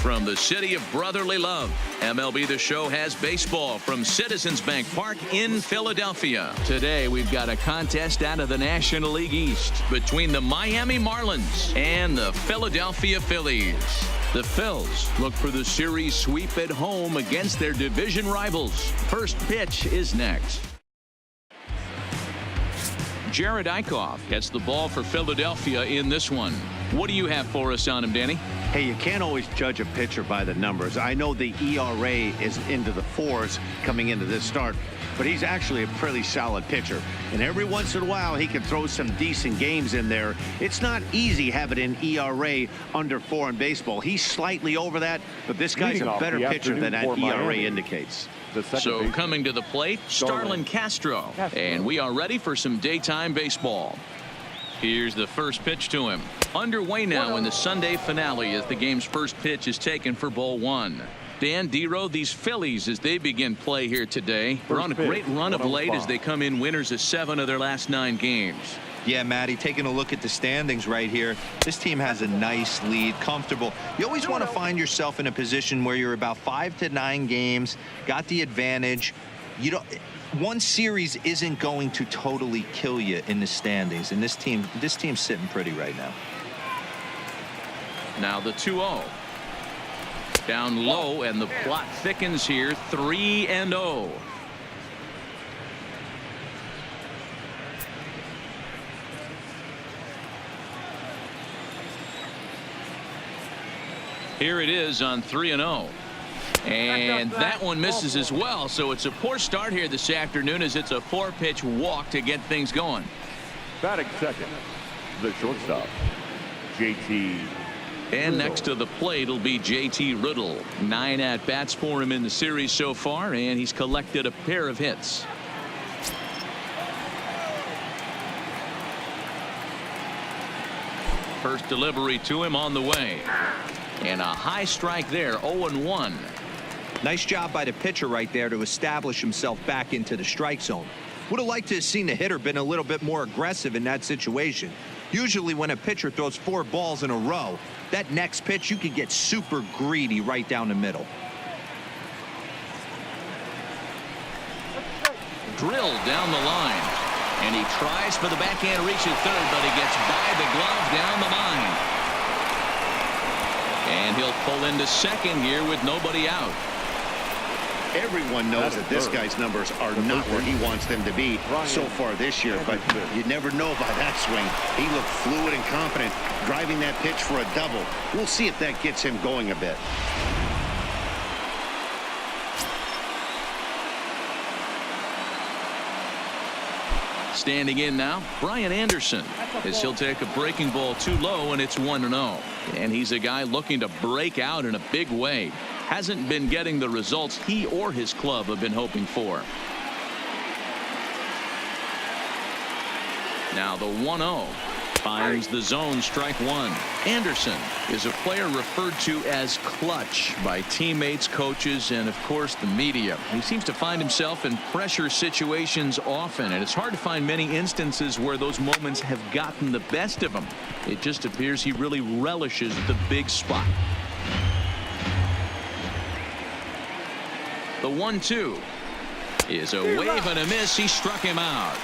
From the city of brotherly love, MLB The Show has baseball from Citizens Bank Park in Philadelphia. Today, we've got a contest out of the National League East between the Miami Marlins and the Philadelphia Phillies. The Phils look for the series sweep at home against their division rivals. First pitch is next. Jared Eichhoff gets the ball for Philadelphia in this one. What do you have for us on him, Danny? Hey, you can't always judge a pitcher by the numbers. I know the ERA is into the 4s coming into this start, but he's actually a pretty solid pitcher. And every once in a while, he can throw some decent games in there. It's not easy having an ERA under 4 in baseball. He's slightly over that, but this guy's a better pitcher than that ERA indicates. So coming to the plate, Starlin Castro. And we are ready for some daytime baseball. Here's the first pitch to him. Underway now in the Sunday finale as the game's first pitch is taken for ball 1. Dan Dero, these Phillies, as they begin play here today, are on a great run of late as they come in winners of 7 of their last 9 games. Yeah, Matty, taking a look at the standings right here, this team has a nice lead, comfortable. You always want to find yourself in a position where you're about 5 to 9 games, got the advantage. You don't. One series isn't going to totally kill you in the standings, and this team's sitting pretty right now. Now the 2-0. Down low, and the plot thickens here. 3-0. Here it is on 3-0. And that one misses as well, so it's a poor start here this afternoon as it's a 4-pitch walk to get things going. Batting second, the shortstop, JT. And next to the plate will be JT Riddle. 9 at-bats for him in the series so far, and he's collected a pair of hits. First delivery to him on the way. And a high strike there, 0-1. Nice job by the pitcher right there to establish himself back into the strike zone. Would have liked to have seen the hitter been a little bit more aggressive in that situation. Usually when a pitcher throws 4 balls in a row, that next pitch you could get super greedy right down the middle. Drilled down the line. And he tries for the backhand reach at third, but he gets by the glove down the line. And he'll pull into second here with nobody out. Everyone knows that this guy's numbers are not where he wants them to be so far this year, but you never know by that swing. He looked fluid and confident, driving that pitch for a double. We'll see if that gets him going a bit. Standing in now, Brian Anderson, as he'll take a breaking ball too low, and it's 1-0. And he's a guy looking to break out in a big way. Hasn't been getting the results he or his club have been hoping for. Now the 1-0 finds the zone, strike 1. Anderson is a player referred to as clutch by teammates, coaches, and of course the media. He seems to find himself in pressure situations often, and it's hard to find many instances where those moments have gotten the best of him. It just appears he really relishes the big spot. The 1-2 is a wave and a miss. He struck him out.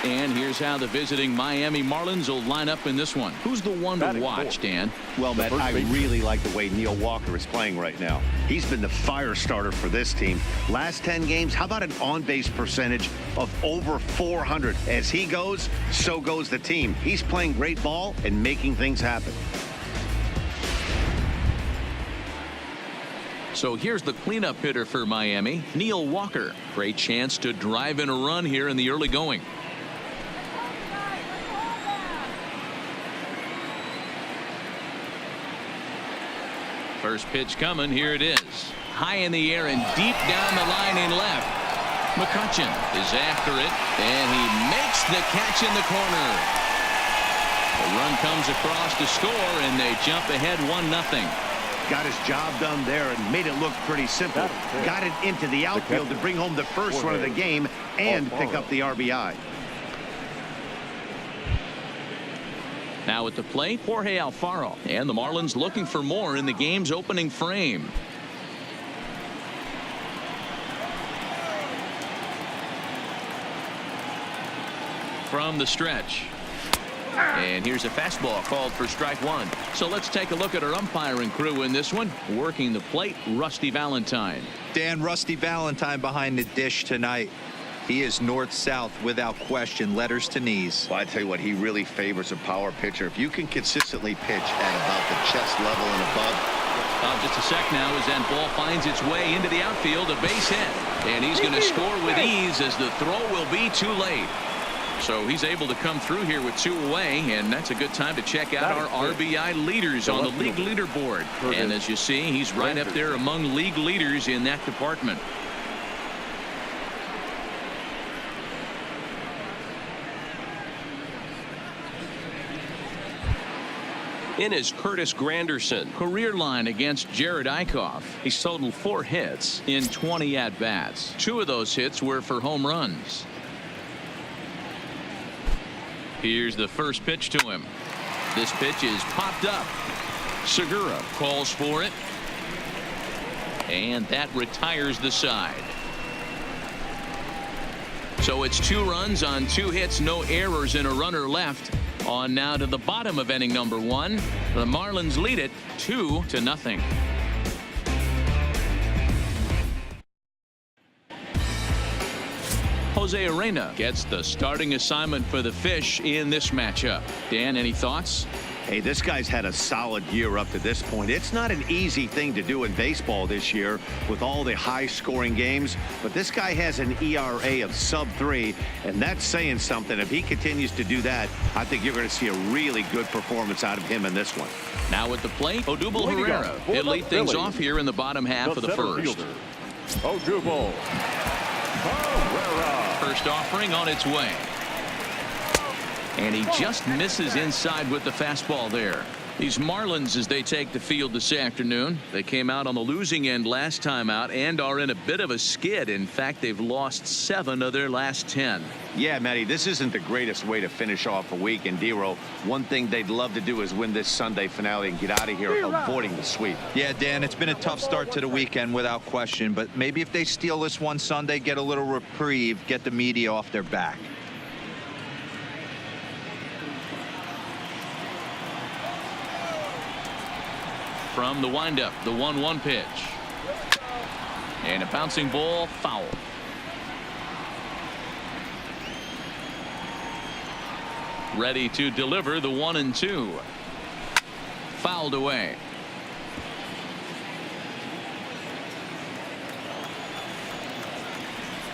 And here's how the visiting Miami Marlins will line up in this one. Who's the one to watch, Dan? Well, Matt, I really like the way Neil Walker is playing right now. He's been the fire starter for this team. Last 10 games, how about an on-base percentage of over 400? As he goes, so goes the team. He's playing great ball and making things happen. So here's the cleanup hitter for Miami, Neil Walker. Great chance to drive in a run here in the early going. First pitch coming. Here it is. High in the air and deep down the line in left. McCutchen is after it, and he makes the catch in the corner. A run comes across to score, and they jump ahead 1-0. Got his job done there and made it look pretty simple. Got it into the outfield to bring home the first run of the game and pick up the RBI. Now at the plate, Jorge Alfaro. And the Marlins looking for more in the game's opening frame. From the stretch. And here's a fastball called for strike one. So let's take a look at our umpiring crew in this one. Working the plate, Rusty Valentine. Dan, Rusty Valentine behind the dish tonight. He is north-south without question, letters to knees. Well, I tell you what, he really favors a power pitcher. If you can consistently pitch at about the chest level and above. Just a sec now as that ball finds its way into the outfield, a base hit. And he's going to score with ease as the throw will be too late. So he's able to come through here with 2 away, and that's a good time to check out our RBI leaders on the league leaderboard. And as you see, he's right up there among league leaders in that department. In is Curtis Granderson. Career line against Jared Eichhoff. He's totaled 4 hits in 20 at-bats. 2 of those hits were for home runs. Here's the first pitch to him. This pitch is popped up. Segura calls for it. And that retires the side. So it's 2 runs on 2 hits, no errors, and a runner left. On now to the bottom of inning number 1. The Marlins lead it 2-0. Jose Arena gets the starting assignment for the Fish in this matchup. Dan, any thoughts? Hey, this guy's had a solid year up to this point. It's not an easy thing to do in baseball this year with all the high-scoring games, but this guy has an ERA of sub-3, and that's saying something. If he continues to do that, I think you're going to see a really good performance out of him in this one. Now at the plate, Odubel Herrera. He'll lead things off here in the bottom half of the first. Odubel Herrera. First offering on its way. And he just misses inside with the fastball there. These Marlins, as they take the field this afternoon, they came out on the losing end last time out and are in a bit of a skid. In fact, they've lost 7 of their last 10. Yeah, Matty, this isn't the greatest way to finish off a week. And Dero, one thing they'd love to do is win this Sunday finale and get out of here avoiding the sweep. Yeah, Dan, it's been a tough start to the weekend without question, but maybe if they steal this one Sunday, get a little reprieve, get the media off their back. From the windup, the 1-1 pitch. And a bouncing ball, foul. Ready to deliver the 1-2. Fouled away.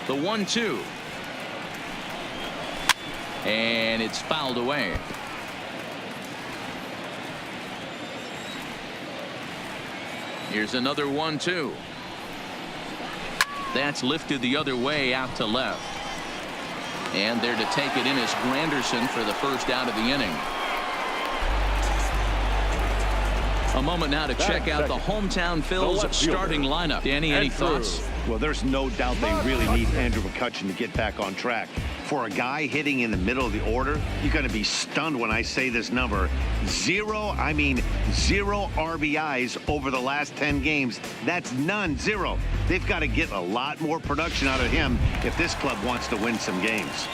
The 1-2. And it's fouled away. Here's another 1-2. That's lifted the other way out to left. And there to take it in is Granderson for the first out of the inning. A moment now to check out the hometown Phil's starting lineup. Danny, any thoughts? Well, there's no doubt they really need Andrew McCutchen to get back on track. For a guy hitting in the middle of the order, you're going to be stunned when I say this number. 0 RBIs over the last 10 games. That's none, 0. They've got to get a lot more production out of him if this club wants to win some games.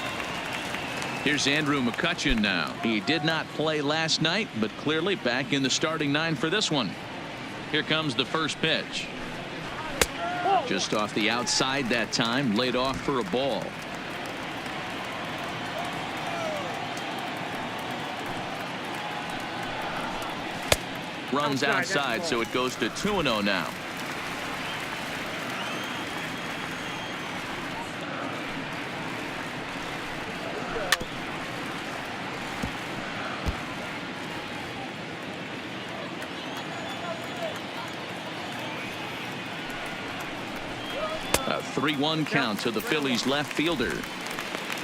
Here's Andrew McCutchen now. He did not play last night, but clearly back in the starting 9 for this one. Here comes the first pitch. Just off the outside that time, laid off for a ball. Runs outside, so it goes to 2-0 now. A 3-1 count to the Phillies left fielder.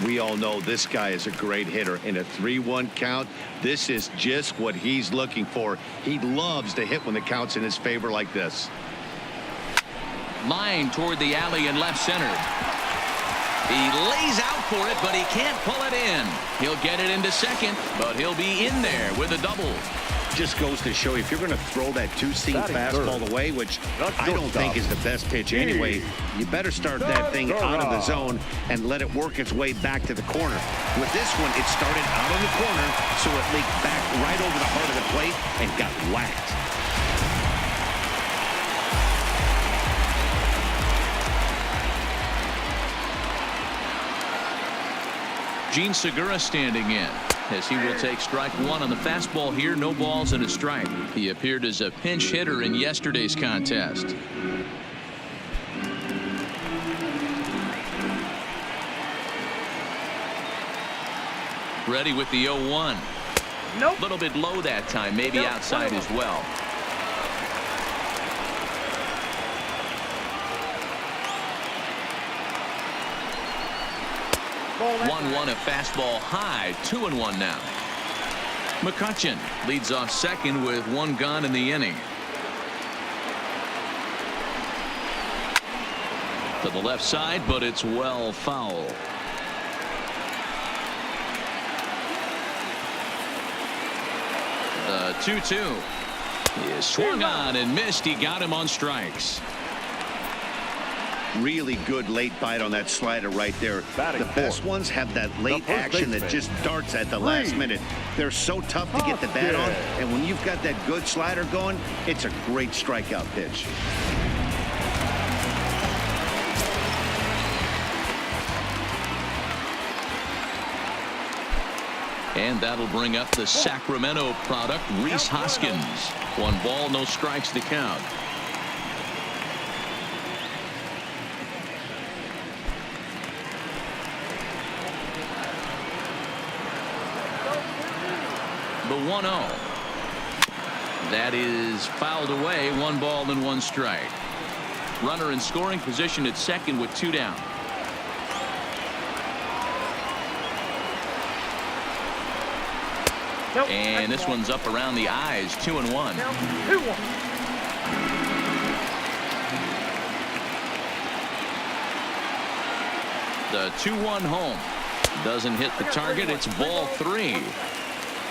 We all know this guy is a great hitter. In a 3-1 count, this is just what he's looking for. He loves to hit when the count's in his favor like this. Line toward the alley and left center. He lays out for it, but he can't pull it in. He'll get it into second, but he'll be in there with a double. Just goes to show you, if you're going to throw that two-seam fastball away, which I don't think is the best pitch anyway, you better start that thing out of the zone and let it work its way back to the corner. With this one, it started out on the corner, so it leaked back right over the heart of the plate and got whacked. Gene Segura standing in, as he will take strike one on the fastball here. No balls and a strike. He appeared as a pinch hitter in yesterday's contest. Ready with the 0-1. Nope. A little bit low that time, maybe outside as well. 1-1, a fastball high. 2-1 now. McCutchen leads off second with one gone in the inning. To the left side, but it's well foul. The 2-2 is swung on and missed. He got him on strikes. Really good late bite on that slider right there. The best ones have that late action that just darts at the last minute. They're so tough to get the bat on, and when you've got that good slider going, it's a great strikeout pitch. And that'll bring up the Sacramento product, Rhys Hoskins. 1 ball, no strikes to count. The 1-0. That is fouled away. 1 ball and 1 strike. Runner in scoring position at second with 2 down. And this one's up around the eyes. 2-1. The 2-1 home. Doesn't hit the target. It's ball 3.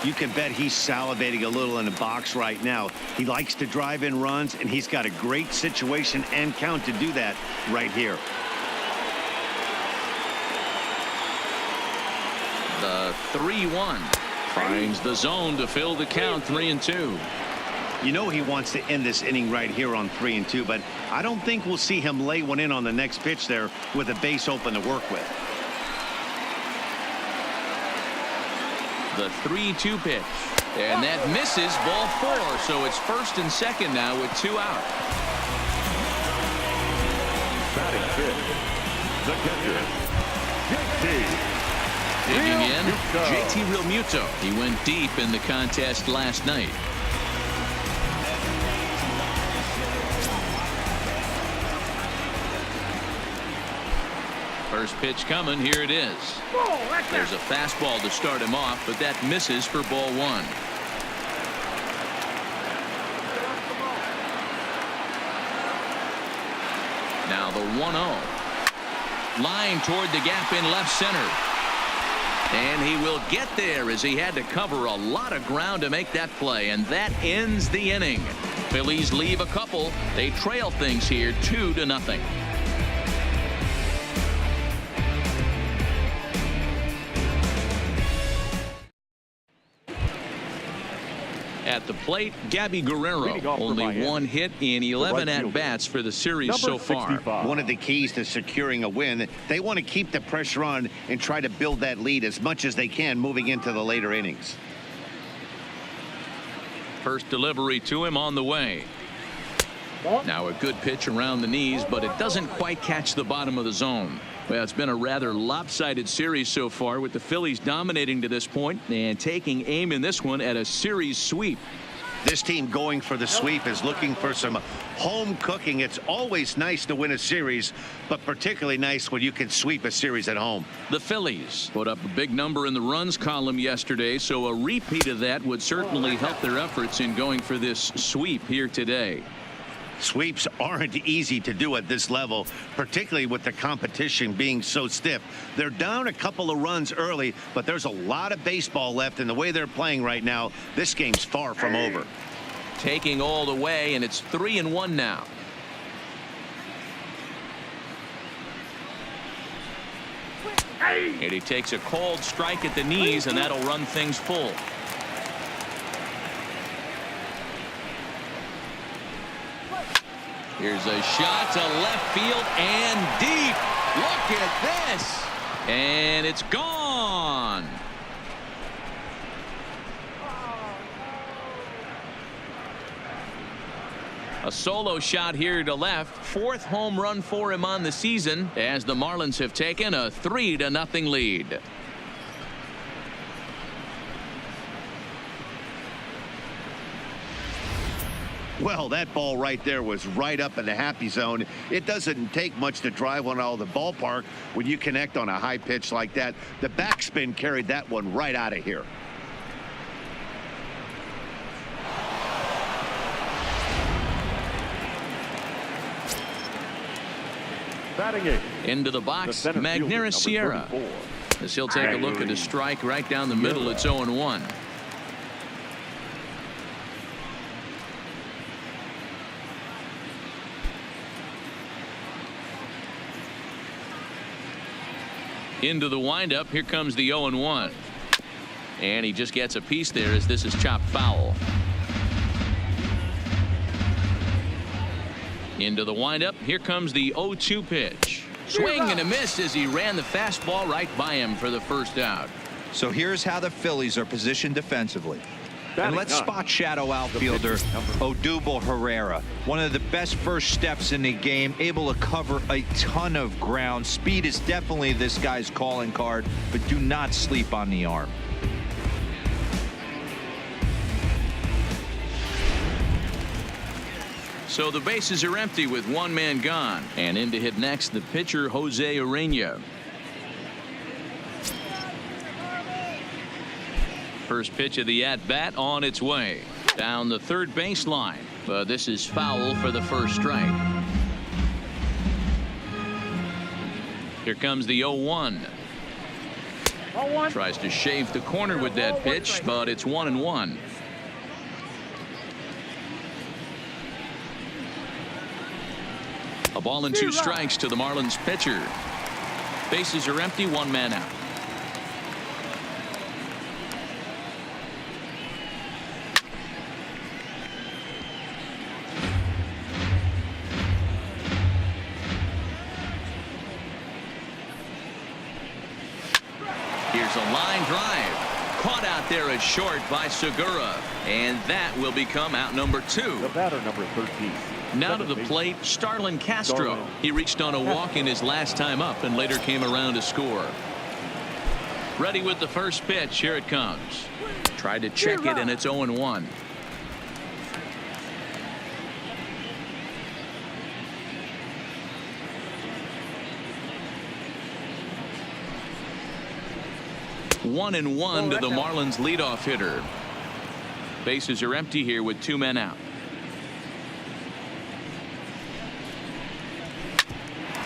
You can bet he's salivating a little in the box right now. He likes to drive in runs, and he's got a great situation and count to do that right here. The 3-1 finds the zone to fill the count. 3-2. You know he wants to end this inning right here on 3-2, but I don't think we'll see him lay one in on the next pitch there with a base open to work with. The 3-2 pitch, and that misses. Ball 4, so it's first and second now with 2 out. Batting fifth, the catcher, Digging in, JT Realmuto. He went deep in the contest last night. First pitch coming. Here it is. There's a fastball to start him off, but that misses for ball 1. Now the 1-0. Line toward the gap in left center. And he will get there as he had to cover a lot of ground to make that play, and that ends the inning. Phillies leave a couple. They trail things here 2-0. At the plate, Gabby Guerrero. Only 1 hit in 11 at-bats for the series so far. One of the keys to securing a win, they want to keep the pressure on and try to build that lead as much as they can moving into the later innings. First delivery to him on the way. Now a good pitch around the knees, but it doesn't quite catch the bottom of the zone. Well, it's been a rather lopsided series so far, with the Phillies dominating to this point and taking aim in this one at a series sweep. This team going for the sweep is looking for some home cooking. It's always nice to win a series, but particularly nice when you can sweep a series at home. The Phillies put up a big number in the runs column yesterday, so a repeat of that would certainly help their efforts in going for this sweep here today. Sweeps aren't easy to do at this level, particularly with the competition being so stiff. They're down a couple of runs early, but there's a lot of baseball left, and the way they're playing right now, this game's far from over. Taking all the way, and it's 3-1 now. And he takes a cold strike at the knees, and that'll run things full. Here's a shot to left field and deep. Look at this. And it's gone. A solo shot here to left. 4th home run for him on the season as the Marlins have taken a 3-0 lead. Well, that ball right there was right up in the happy zone. It doesn't take much to drive one out of the ballpark when you connect on a high pitch like that. The backspin carried that one right out of here. Batting it. Into the box, Magneuris Sierra. As he'll take a look at a strike right down the middle. It's 0-1. Into the windup. Here comes the 0-1. And he just gets a piece there as this is chopped foul. Into the windup. Here comes the 0-2 pitch. Swing and a miss as he ran the fastball right by him for the first out. So here's how the Phillies are positioned defensively. And let's spot shadow outfielder Odubel Herrera. One of the best first steps in the game, able to cover a ton of ground. Speed is definitely this guy's calling card, but do not sleep on the arm. So the bases are empty with one man gone. And in to hit next, the pitcher, Jose Urena. First pitch of the at-bat on its way. Down the third baseline. But this is foul for the first strike. Here comes the 0-1. Tries to shave the corner with that pitch, but it's 1-1. A ball and 2 strikes to the Marlins pitcher. Bases are empty, one man out. Here's a line drive. Caught out there at short by Segura. And that will become out number 2. The batter, number 13. Now to the plate, Starlin Castro. He reached on a walk in his last time up and later came around to score. Ready with the first pitch. Here it comes. Tried to check it, and it's 0-1. One and one to the Marlins leadoff hitter. Bases are empty here with 2 men out.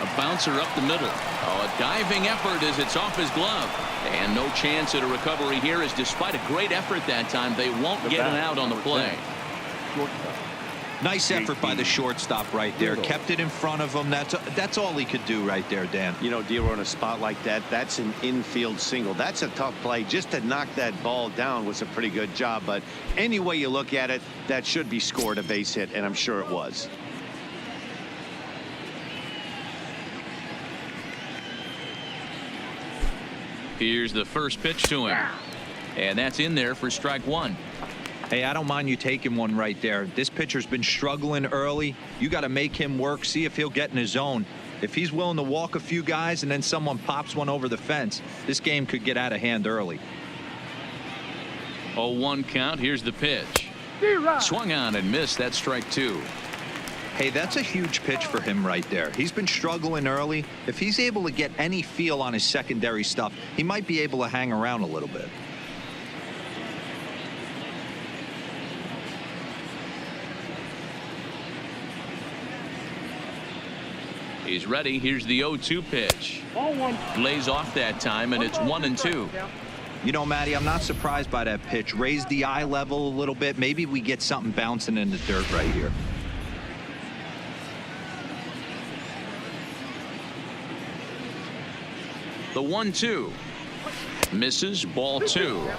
A bouncer up the middle. Oh, a diving effort as it's off his glove. And no chance at a recovery here, as despite a great effort that time, they won't get an out on the play. Nice effort by the shortstop right there. Kept it in front of him. That's all he could do right there, Dan. You know, Dero, in a spot like that, that's an infield single. That's a tough play. Just to knock that ball down was a pretty good job. But any way you look at it, that should be scored a base hit, and I'm sure it was. Here's the first pitch to him. And that's in there for strike 1. Hey, I don't mind you taking one right there. This pitcher's been struggling early. You got to make him work, see if he'll get in his zone. If he's willing to walk a few guys and then someone pops one over the fence, this game could get out of hand early. 0-1 count. Here's the pitch. Swung on and missed. That's strike 2. Hey, that's a huge pitch for him right there. He's been struggling early. If he's able to get any feel on his secondary stuff, he might be able to hang around a little bit. He's ready. Here's the 0-2 pitch. Ball one. Lays off that time, and it's 1-2. You know, Matty, I'm not surprised by that pitch. Raise the eye level a little bit. Maybe we get something bouncing in the dirt right here. The 1-2 misses. Ball 2.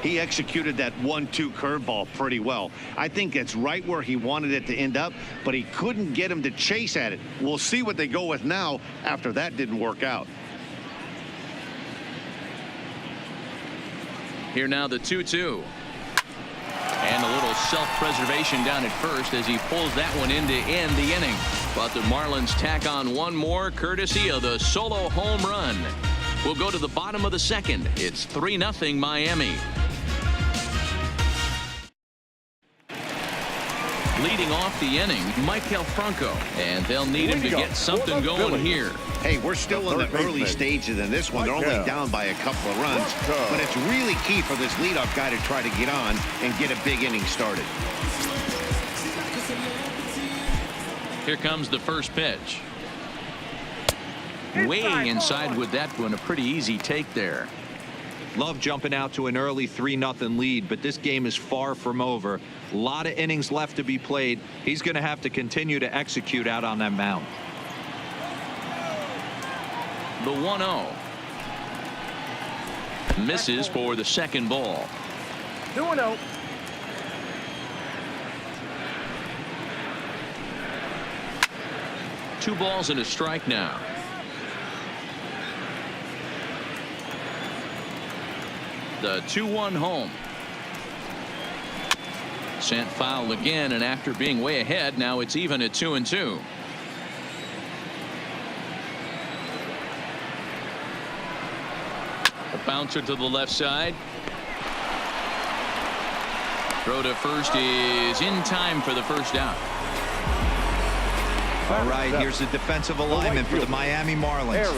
He executed that 1-2 curveball pretty well. I think it's right where he wanted it to end up, but he couldn't get him to chase at it. We'll see what they go with now after that didn't work out. Here now the 2-2. And a little self-preservation down at first as he pulls that one in to end the inning. But the Marlins tack on one more courtesy of the solo home run. We'll go to the bottom of the second. It's 3-0 Miami. Leading off the inning, Maikel Franco, and they'll need him to get something going here. Hey, we're still in the early stages in this one. They're only down by a couple of runs, but it's really key for this leadoff guy to try to get on and get a big inning started. Here comes the first pitch. Way inside with that one. A pretty easy take there. Love jumping out to an early 3-0 lead, but this game is far from over. A lot of innings left to be played. He's going to have to continue to execute out on that mound. The 1-0 misses for the second ball. 2-0. Two balls and a strike now. The 2-1 home. Sent foul again, and after being way ahead, now it's even at 2-2. A bouncer to the left side. Throw to first is in time for the first out. All right, here's the defensive alignment for the Miami Marlins.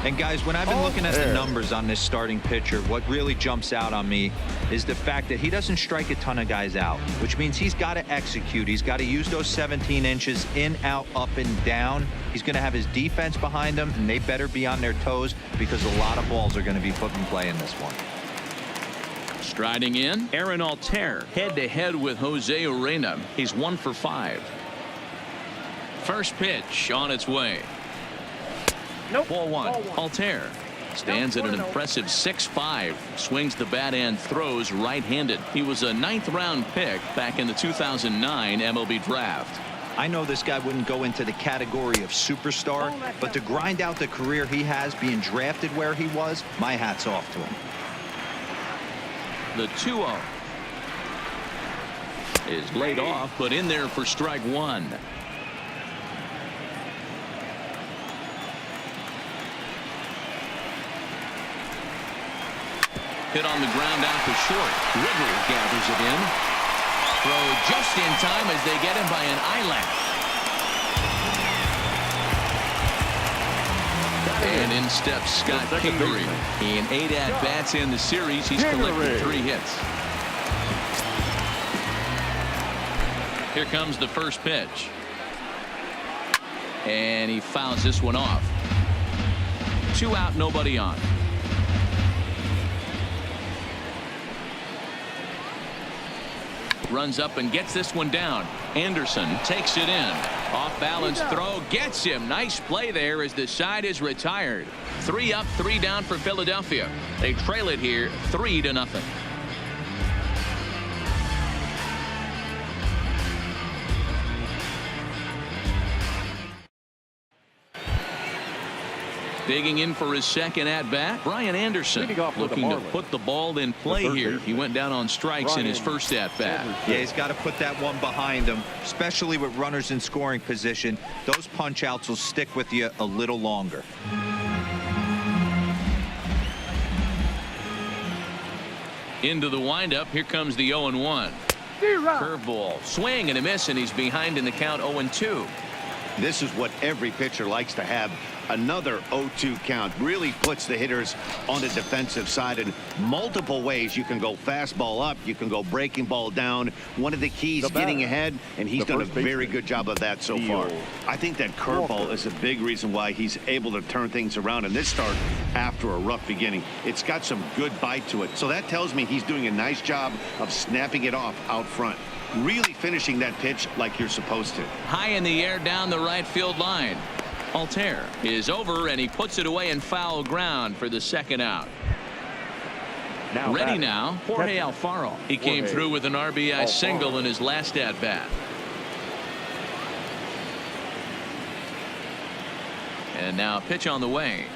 And guys, when I've been looking at the numbers on this starting pitcher, what really jumps out on me is the fact that he doesn't strike a ton of guys out, which means he's got to execute. He's got to use those 17 inches in, out, up, and down. He's going to have his defense behind him, and they better be on their toes because a lot of balls are going to be put in play in this one. Striding in, Aaron Altair head-to-head with Jose Urena. He's 1 for 5. First pitch on its way. Nope. Ball one. Altair stands at an impressive 6'5", swings the bat and throws right-handed. He was a 9th-round pick back in the 2009 MLB draft. I know this guy wouldn't go into the category of superstar, but to grind out the career he has being drafted where he was, my hat's off to him. The 2-0 is laid off, but in there for strike one. Hit on the ground out to short. Rivers gathers it in. Throw just in time as they get him by an eyelash. And in steps Scott Kingery. In 8 at-bats in the series, he's collected 3 hits. Here comes the first pitch. And he fouls this one off. 2 out, nobody on. Runs up and gets this one down. Anderson takes it in. Off balance throw gets him. Nice play there as the side is retired. 3 up, 3 down for Philadelphia. They trail it here 3-0. Digging in for his second at-bat, Brian Anderson looking to put the ball in play here. He went down on strikes in his first at-bat. Yeah, he's got to put that one behind him, especially with runners in scoring position. Those punch-outs will stick with you a little longer. Into the windup, here comes the 0-1. Curveball, swing and a miss, and he's behind in the count 0-2. This is what every pitcher likes to have, Another 0-2 count really puts the hitters on the defensive side in multiple ways. You can go fastball up, you can go breaking ball down. One of the keys getting ahead, and he's done a very good job of that so far. I think that curveball is a big reason why he's able to turn things around in this start after a rough beginning. It's got some good bite to it, so that tells me he's doing a nice job of snapping it off out front, really finishing that pitch like you're supposed to. High in the air down the right field line. Altair is over, and he puts it away in foul ground for the second out. Ready now, Jorge Alfaro. He came through with an RBI single in his last at-bat. And now a pitch on the way.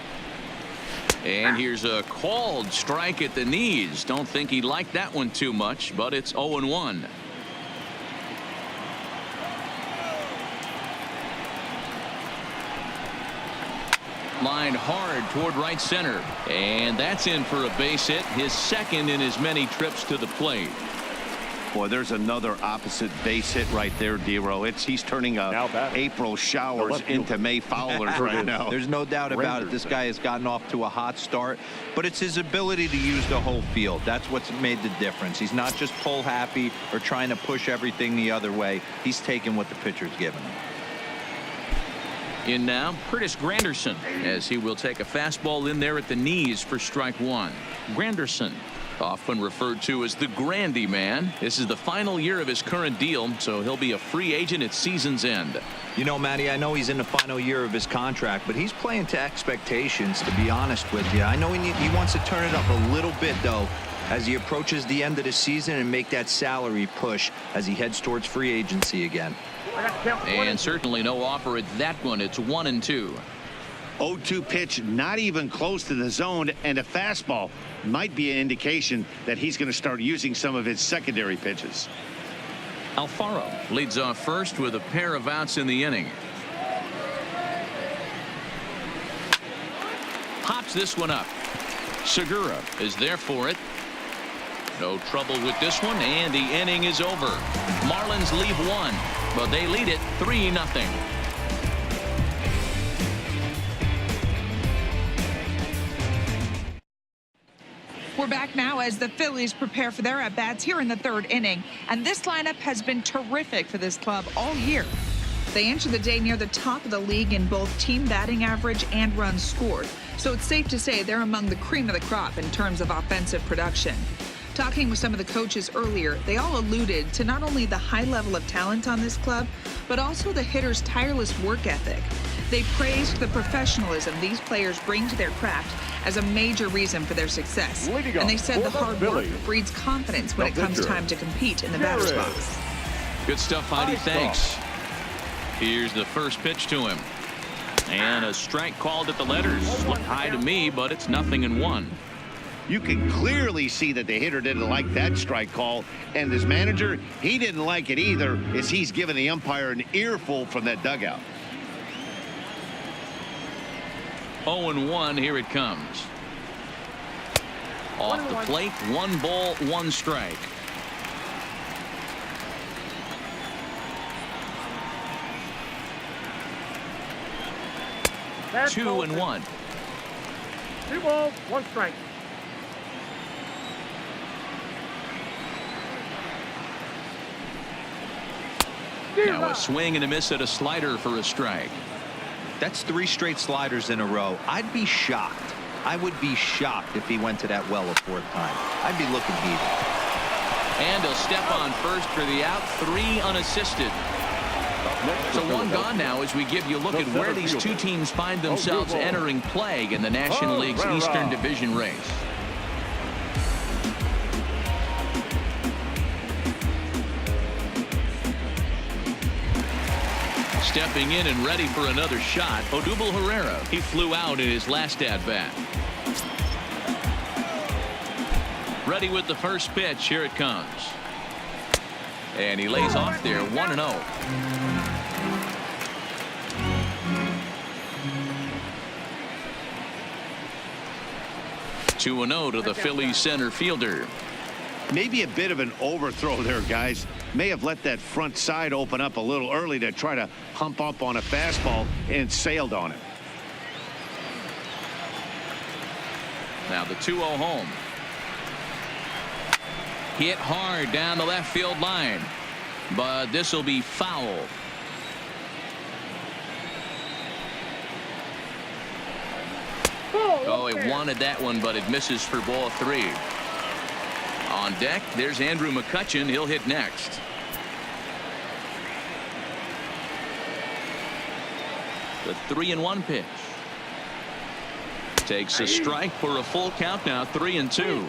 And here's a called strike at the knees. Don't think he liked that one too much, but it's 0-1. Line hard toward right center, and that's in for a base hit, his second in as many trips to the plate. Boy, there's another opposite base hit right there, Dero. He's turning April showers into May foulers right now. There's no doubt about it. This guy has gotten off to a hot start, but it's his ability to use the whole field. That's what's made the difference. He's not just pull happy or trying to push everything the other way. He's taking what the pitcher's giving him. In now, Curtis Granderson, as he will take a fastball in there at the knees for strike one. Granderson, often referred to as the Grandy Man. This is the final year of his current deal, so he'll be a free agent at season's end. You know, Matty, I know he's in the final year of his contract, but he's playing to expectations, to be honest with you. I know he wants to turn it up a little bit, though, as he approaches the end of the season and make that salary push as he heads towards free agency again. And certainly no offer at that one. It's 1-2. 0-2 pitch, not even close to the zone, and a fastball might be an indication that he's going to start using some of his secondary pitches. Alfaro leads off first with a pair of outs in the inning. Pops this one up. Segura is there for it. No trouble with this one, and the inning is over. Marlins leave one, but they lead it 3-0. We're back now as the Phillies prepare for their at-bats here in the third inning, and this lineup has been terrific for this club all year. They enter the day near the top of the league in both team batting average and runs scored, so it's safe to say they're among the cream of the crop in terms of offensive production. Talking with some of the coaches earlier, they all alluded to not only the high level of talent on this club, but also the hitters' tireless work ethic. They praised the professionalism these players bring to their craft as a major reason for their success. And they said the hard work breeds confidence when it comes time to compete in the batter's box. Good stuff, Heidi. Thanks. Here's the first pitch to him. And a strike called at the letters. Looked high to me, but it's 0-1. You can clearly see that the hitter didn't like that strike call, and this manager, he didn't like it either, as he's giving the umpire an earful from that dugout. 0-1, here it comes. Off the plate, 1 ball, 1 strike. That's 2-1. 2 balls, 1 strike. Now a swing and a miss at a slider for a strike. That's 3 straight sliders in a row. I'd be shocked. I would be shocked if he went to that well a 4th time. I'd be looking heated. And he'll step on first for the out, 3 unassisted. So 1 gone now as we give you a look at where these two teams find themselves entering play in the National League's Eastern Division race. Stepping in and ready for another shot, Odubel Herrera. He flew out in his last at-bat. Ready with the first pitch. Here it comes. And he lays off there, 1-0. Two and 0 to the Phillies center fielder. Maybe a bit of an overthrow there, guys. May have let that front side open up a little early to try to hump up on a fastball and sailed on it. Now the 2-0 home. Hit hard down the left field line, but this will be foul. Oh, he wanted that one, but it misses for ball 3. On deck, there's Andrew McCutchen. He'll hit next. The 3-1 pitch. Takes a strike for a full count now, 3-2.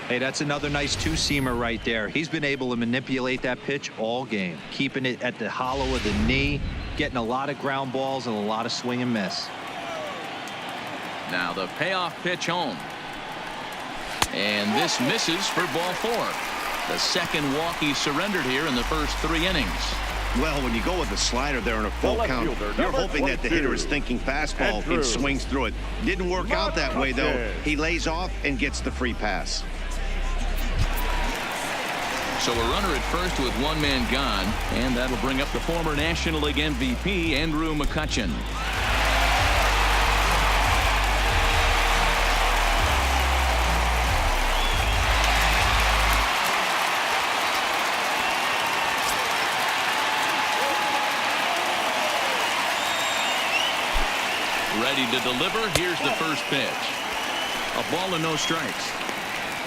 Hey, that's another nice two-seamer right there. He's been able to manipulate that pitch all game, keeping it at the hollow of the knee, getting a lot of ground balls and a lot of swing and miss. Now the payoff pitch home. And this misses for ball 4. The second walk he surrendered here in the first 3 innings. Well, when you go with the slider there in a full count, you're hoping that the hitter is thinking fastball and swings through it. Didn't work out that way, though. He lays off and gets the free pass. So a runner at first with 1 man gone, and that'll bring up the former National League MVP, Andrew McCutchen. Ready to deliver. Here's the first pitch. A ball and no strikes.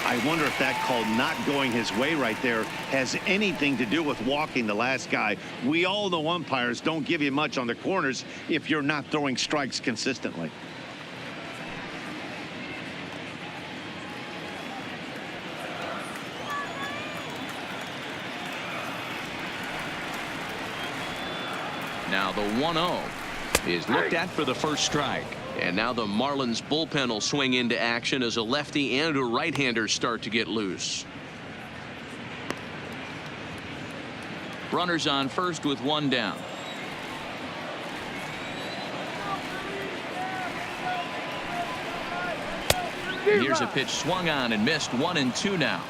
I wonder if that call not going his way right there has anything to do with walking the last guy. We all know umpires don't give you much on the corners if you're not throwing strikes consistently. Now the 1-0 is looked at for the first strike. And now the Marlins bullpen will swing into action as a lefty and a right-hander start to get loose. Runners on first with 1 down. Here's a pitch swung on and missed. 1-2 now.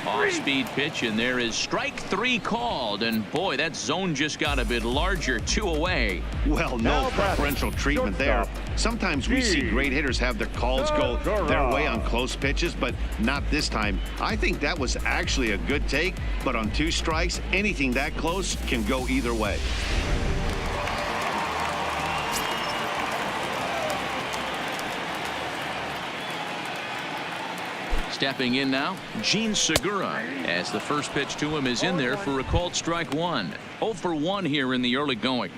Off-speed pitch, and there is strike 3 called, and boy, that zone just got a bit larger. 2 away. Well, no preferential treatment there. Sometimes we see great hitters have their calls go their way on close pitches, but not this time. I think that was actually a good take, but on 2 strikes, anything that close can go either way. Stepping in now, Gene Segura, as the first pitch to him is in there for a called strike 1. 0 for 1 here in the early going.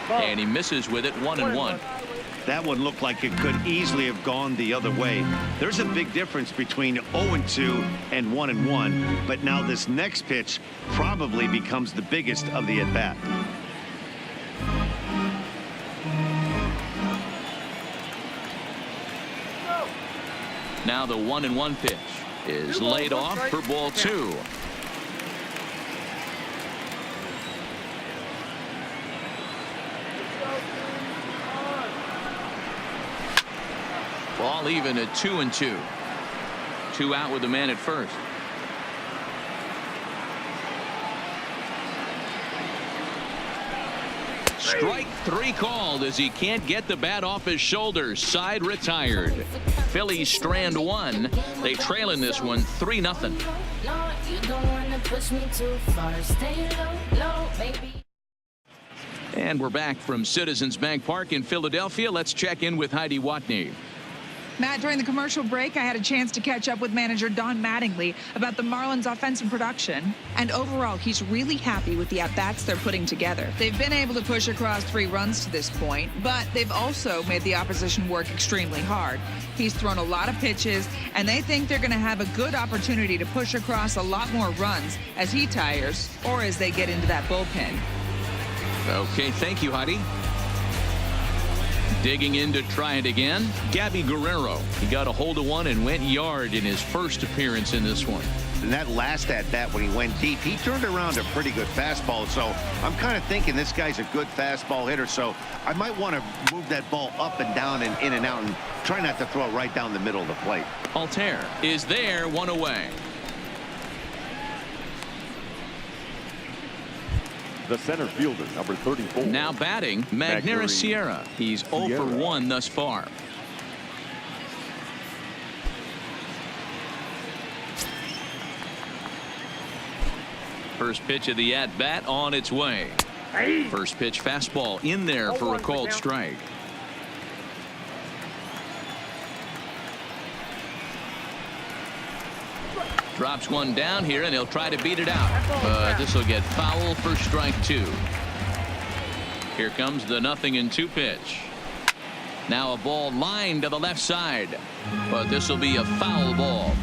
And he misses with it. 1-1. That one looked like it could easily have gone the other way. There's a big difference between 0-2 and 1-1, but now this next pitch probably becomes the biggest of the at-bat. Now the 1-1 pitch is laid off for ball 2. Ball even at 2-2. 2 out with the man at first. Strike 3 called as he can't get the bat off his shoulders. Side retired. Phillies strand 1. They trail in this one 3-0. And we're back from Citizens Bank Park in Philadelphia. Let's check in with Heidi Watney. Matt, during the commercial break, I had a chance to catch up with manager Don Mattingly about the Marlins' offensive production. And overall, he's really happy with the at-bats they're putting together. They've been able to push across 3 runs to this point, but they've also made the opposition work extremely hard. He's thrown a lot of pitches, and they think they're going to have a good opportunity to push across a lot more runs as he tires or as they get into that bullpen. Okay, thank you, Heidi. Digging in to try it again, Gabby Guerrero. He got a hold of one and went yard in his first appearance in this one. And that last at-bat when he went deep, he turned around a pretty good fastball. So I'm kind of thinking this guy's a good fastball hitter. So I might want to move that ball up and down and in and out and try not to throw it right down the middle of the plate. Altair is there, 1 away. The center fielder, number 34. Now batting, Magneuris Sierra. He's 0 for 1 thus far. First pitch of the at-bat on its way. First pitch fastball in there for a called strike. Drops one down here, and he'll try to beat it out. But this will get foul for strike 2. Here comes the 0-2 pitch. Now a ball lined to the left side. But this will be a foul ball.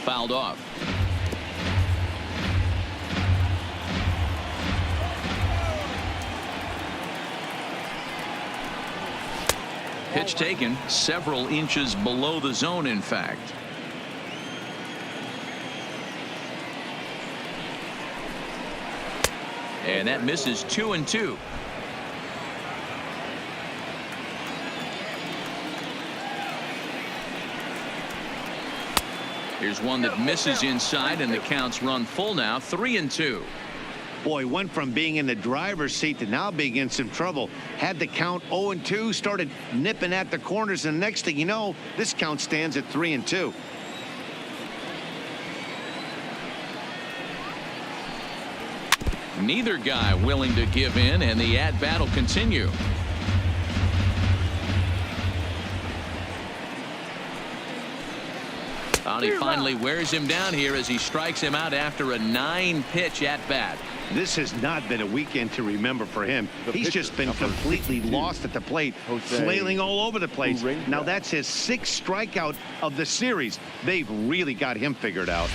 Fouled off. Pitch taken several inches below the zone, in fact. And that misses 2-2. Here's one that misses inside, and the count's run full now, 3-2. Boy, went from being in the driver's seat to now being in some trouble. Had the count 0-2, started nipping at the corners, and the next thing you know, this count stands at 3-2. Neither guy willing to give in, and the at-bat will continue. He finally wears him down here as he strikes him out after a 9-pitch at-bat. This has not been a weekend to remember for him. He's just been completely lost at the plate, flailing all over the place. Now that's his 6th strikeout of the series. They've really got him figured out.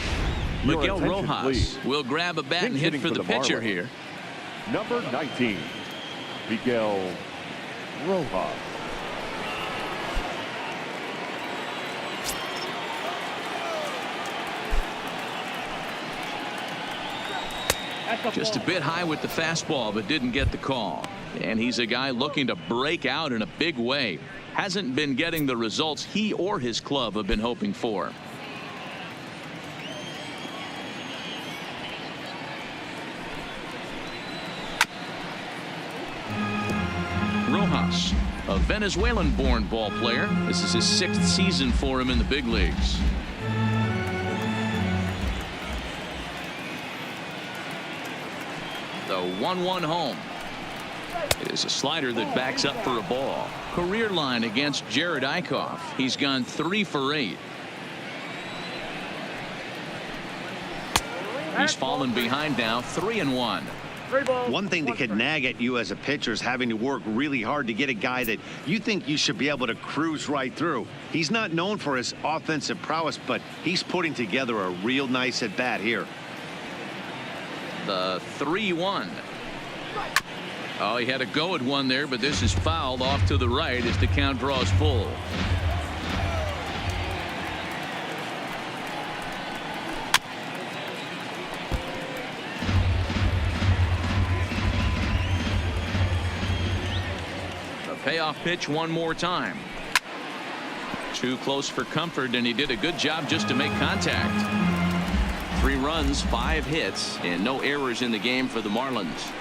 Miguel Rojas will grab a bat and hit for the pitcher here. Number 19, Miguel Rojas. Just a bit high with the fastball, but didn't get the call. And he's a guy looking to break out in a big way. Hasn't been getting the results he or his club have been hoping for. Rojas, a Venezuelan-born ball player. This is his 6th season for him in the big leagues. The 1-1 home. It is a slider that backs up for a ball. Career line against Jared Eichhoff. He's gone 3 for 8. He's fallen behind now, 3-1. One thing that could nag at you as a pitcher is having to work really hard to get a guy that you think you should be able to cruise right through. He's not known for his offensive prowess, but he's putting together a real nice at bat here. The 3-1. Oh, he had a go at one there, but this is fouled off to the right as the count draws full. The payoff pitch one more time. Too close for comfort, and he did a good job just to make contact. 3 runs, 5 hits, and no errors in the game for the Marlins.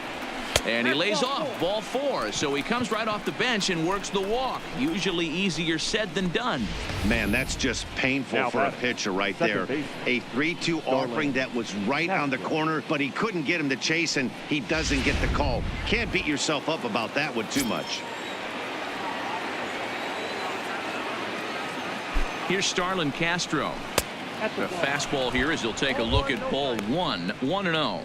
And he lays off, ball 4, so he comes right off the bench and works the walk. Usually easier said than done. Man, that's just painful for a pitcher right there. A 3-2 offering that was right on the corner, but he couldn't get him to chase, and he doesn't get the call. Can't beat yourself up about that one too much. Here's Starlin Castro. The fastball here as he'll take a look at ball 1, 1-0.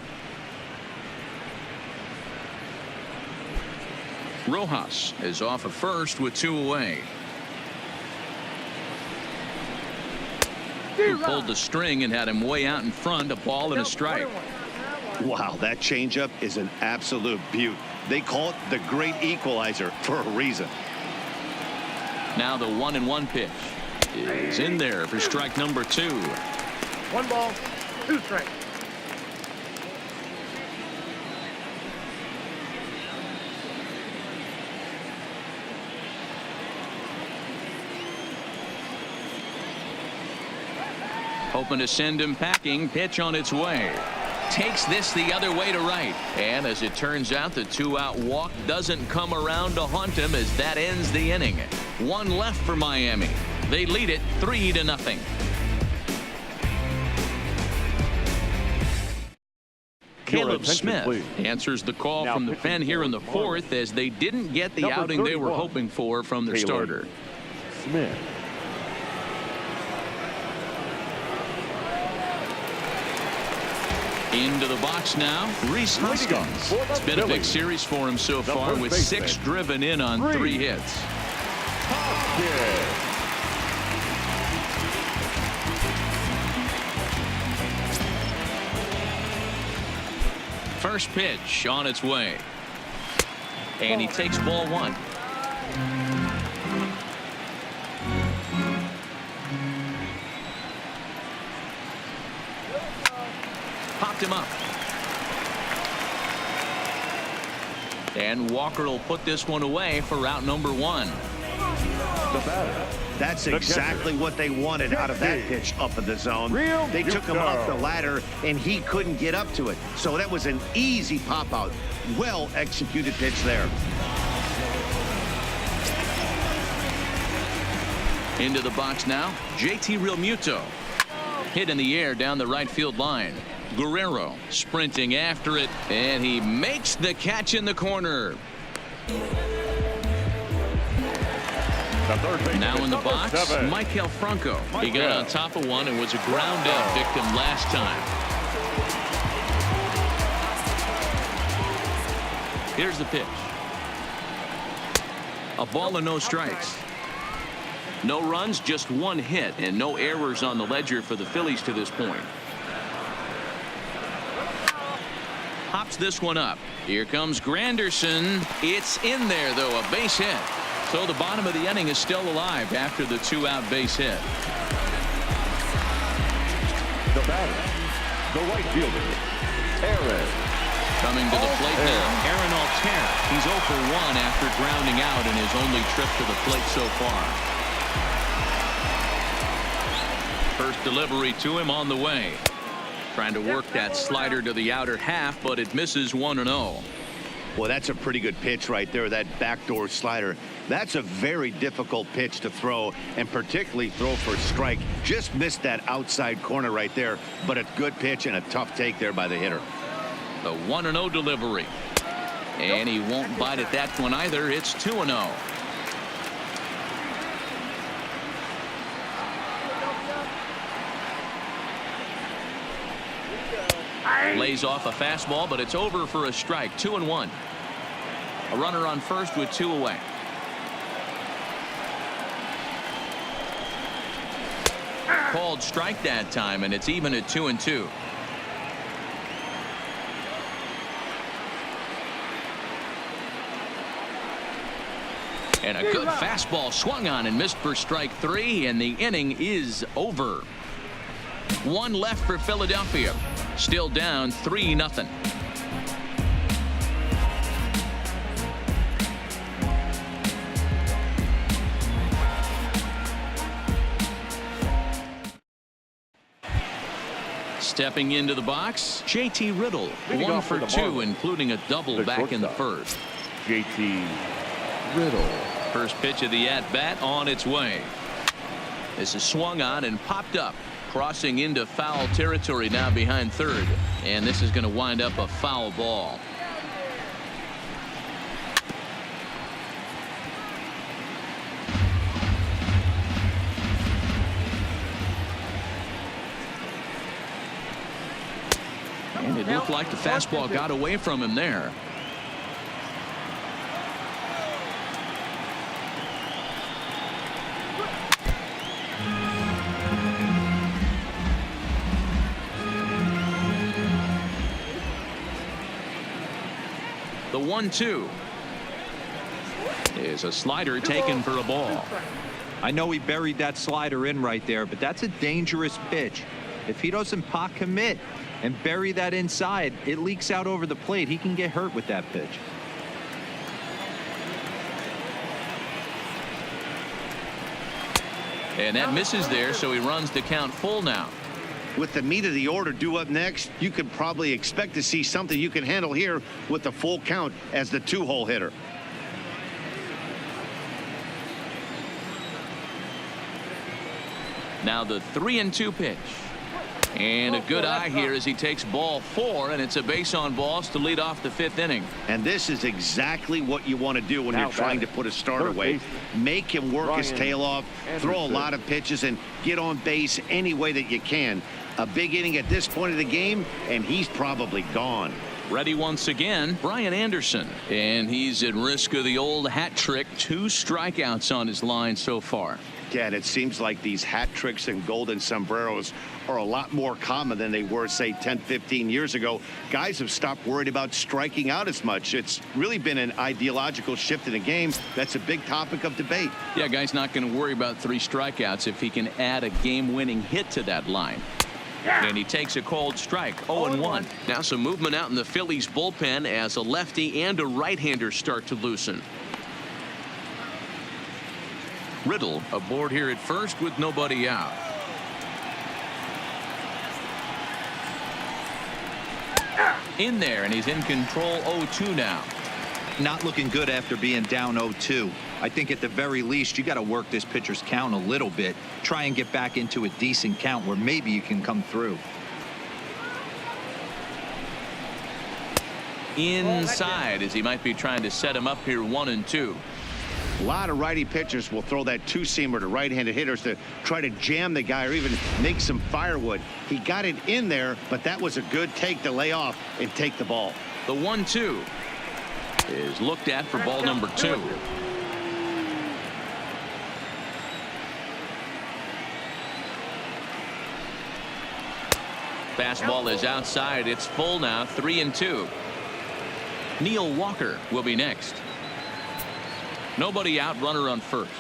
Rojas is off at first with 2 away. Who pulled the string and had him way out in front, a ball and a strike. Wow, that changeup is an absolute beaut. They call it the great equalizer for a reason. Now the 1-1 pitch is in there for strike number 2. 1 ball, 2 strikes. Hoping to send him packing. Pitch on its way. Takes this the other way to right. And as it turns out, the 2-out walk doesn't come around to haunt him as that ends the inning. 1 left for Miami. They lead it 3-0. Caleb Smith please. answers the call Now from the pitching pen here in the for 4th as they didn't get the Number outing they were 31, hoping for from their Caleb starter. Smith. Into the box now, Rhys Hoskins. It's been a big series for him so far with 6 driven in on 3 hits. First pitch on its way. And he takes ball 1. Popped him up. And Walker will put this one away for out number 1. The batter. That's exactly what they wanted out of that pitch up in the zone. They took him off the ladder, and he couldn't get up to it. So that was an easy pop-out. Well-executed pitch there. Into the box now, JT Realmuto. Hit in the air down the right field line. Guerrero sprinting after it, and he makes the catch in the corner. Now in the box, Maikel Franco. He got on top of one and was a ground out victim last time. Here's the pitch. A ball and no strikes. No runs, just 1 hit, and no errors on the ledger for the Phillies to this point. Hops this one up. Here comes Granderson. It's in there, though, a base hit. So the bottom of the inning is still alive after the 2-out base hit. The batter, the right fielder, Aaron. Coming to the plate now, Aaron Altherr. He's 0 for 1 after grounding out in his only trip to the plate so far. First delivery to him on the way. Trying to work that slider to the outer half, but it misses 1-0. Well, that's a pretty good pitch right there, that backdoor slider. That's a very difficult pitch to throw, and particularly throw for a strike. Just missed that outside corner right there, but a good pitch and a tough take there by the hitter. The 1-0 delivery. And he won't bite at that one either. It's 2-0. Lays off a fastball, but it's over for a strike. 2-1. A runner on first with 2 away. Called strike that time, and it's even at 2-2. And a good fastball swung on and missed for strike 3, and the inning is over. 1 left for Philadelphia. Still down 3-0. Stepping into the box, JT Riddle. 1 for 2, including a double back in the first. JT Riddle. First pitch of the at-bat on its way. This is swung on and popped up. Crossing into foul territory now behind third. And this is going to wind up a foul ball. And it looked like the fastball got away from him there. The 1-2. Is a slider taken for a ball. I know he buried that slider in right there, but that's a dangerous pitch. If he doesn't pot commit and bury that inside, it leaks out over the plate. He can get hurt with that pitch. And that misses there, so he runs the count full now. With the meat of the order due up next, you could probably expect to see something you can handle here with the full count as the 2-hole hitter. Now the 3-2 pitch. And a good eye here as he takes ball 4, and it's a base on balls to lead off the 5th inning. And this is exactly what you want to do when you're trying to put a starter away. Make him work his tail off, throw a lot of pitches, and get on base any way that you can. A big inning at this point of the game, and he's probably gone. Ready once again, Brian Anderson. And he's at risk of the old hat trick. 2 strikeouts on his line so far. Yeah, and it seems like these hat tricks and golden sombreros are a lot more common than they were, say, 10, 15 years ago. Guys have stopped worried about striking out as much. It's really been an ideological shift in the game. That's a big topic of debate. Yeah, guy's not going to worry about 3 strikeouts if he can add a game-winning hit to that line. And he takes a cold strike, 0-1. Now some movement out in the Phillies bullpen as a lefty and a right-hander start to loosen. Riddle aboard here at first with nobody out. In there, and he's in control, 0-2 now. Not looking good after being down 0-2. I think at the very least you got to work this pitcher's count a little bit. Try and get back into a decent count where maybe you can come through. Inside as he might be trying to set him up here 1-2. A lot of righty pitchers will throw that 2-seamer to right-handed hitters to try to jam the guy or even make some firewood. He got it in there, but that was a good take to lay off and take the ball. The 1-2 is looked at for ball number 2. Fastball is outside. It's full now, 3-2. Neil Walker will be next. Nobody out, runner on first.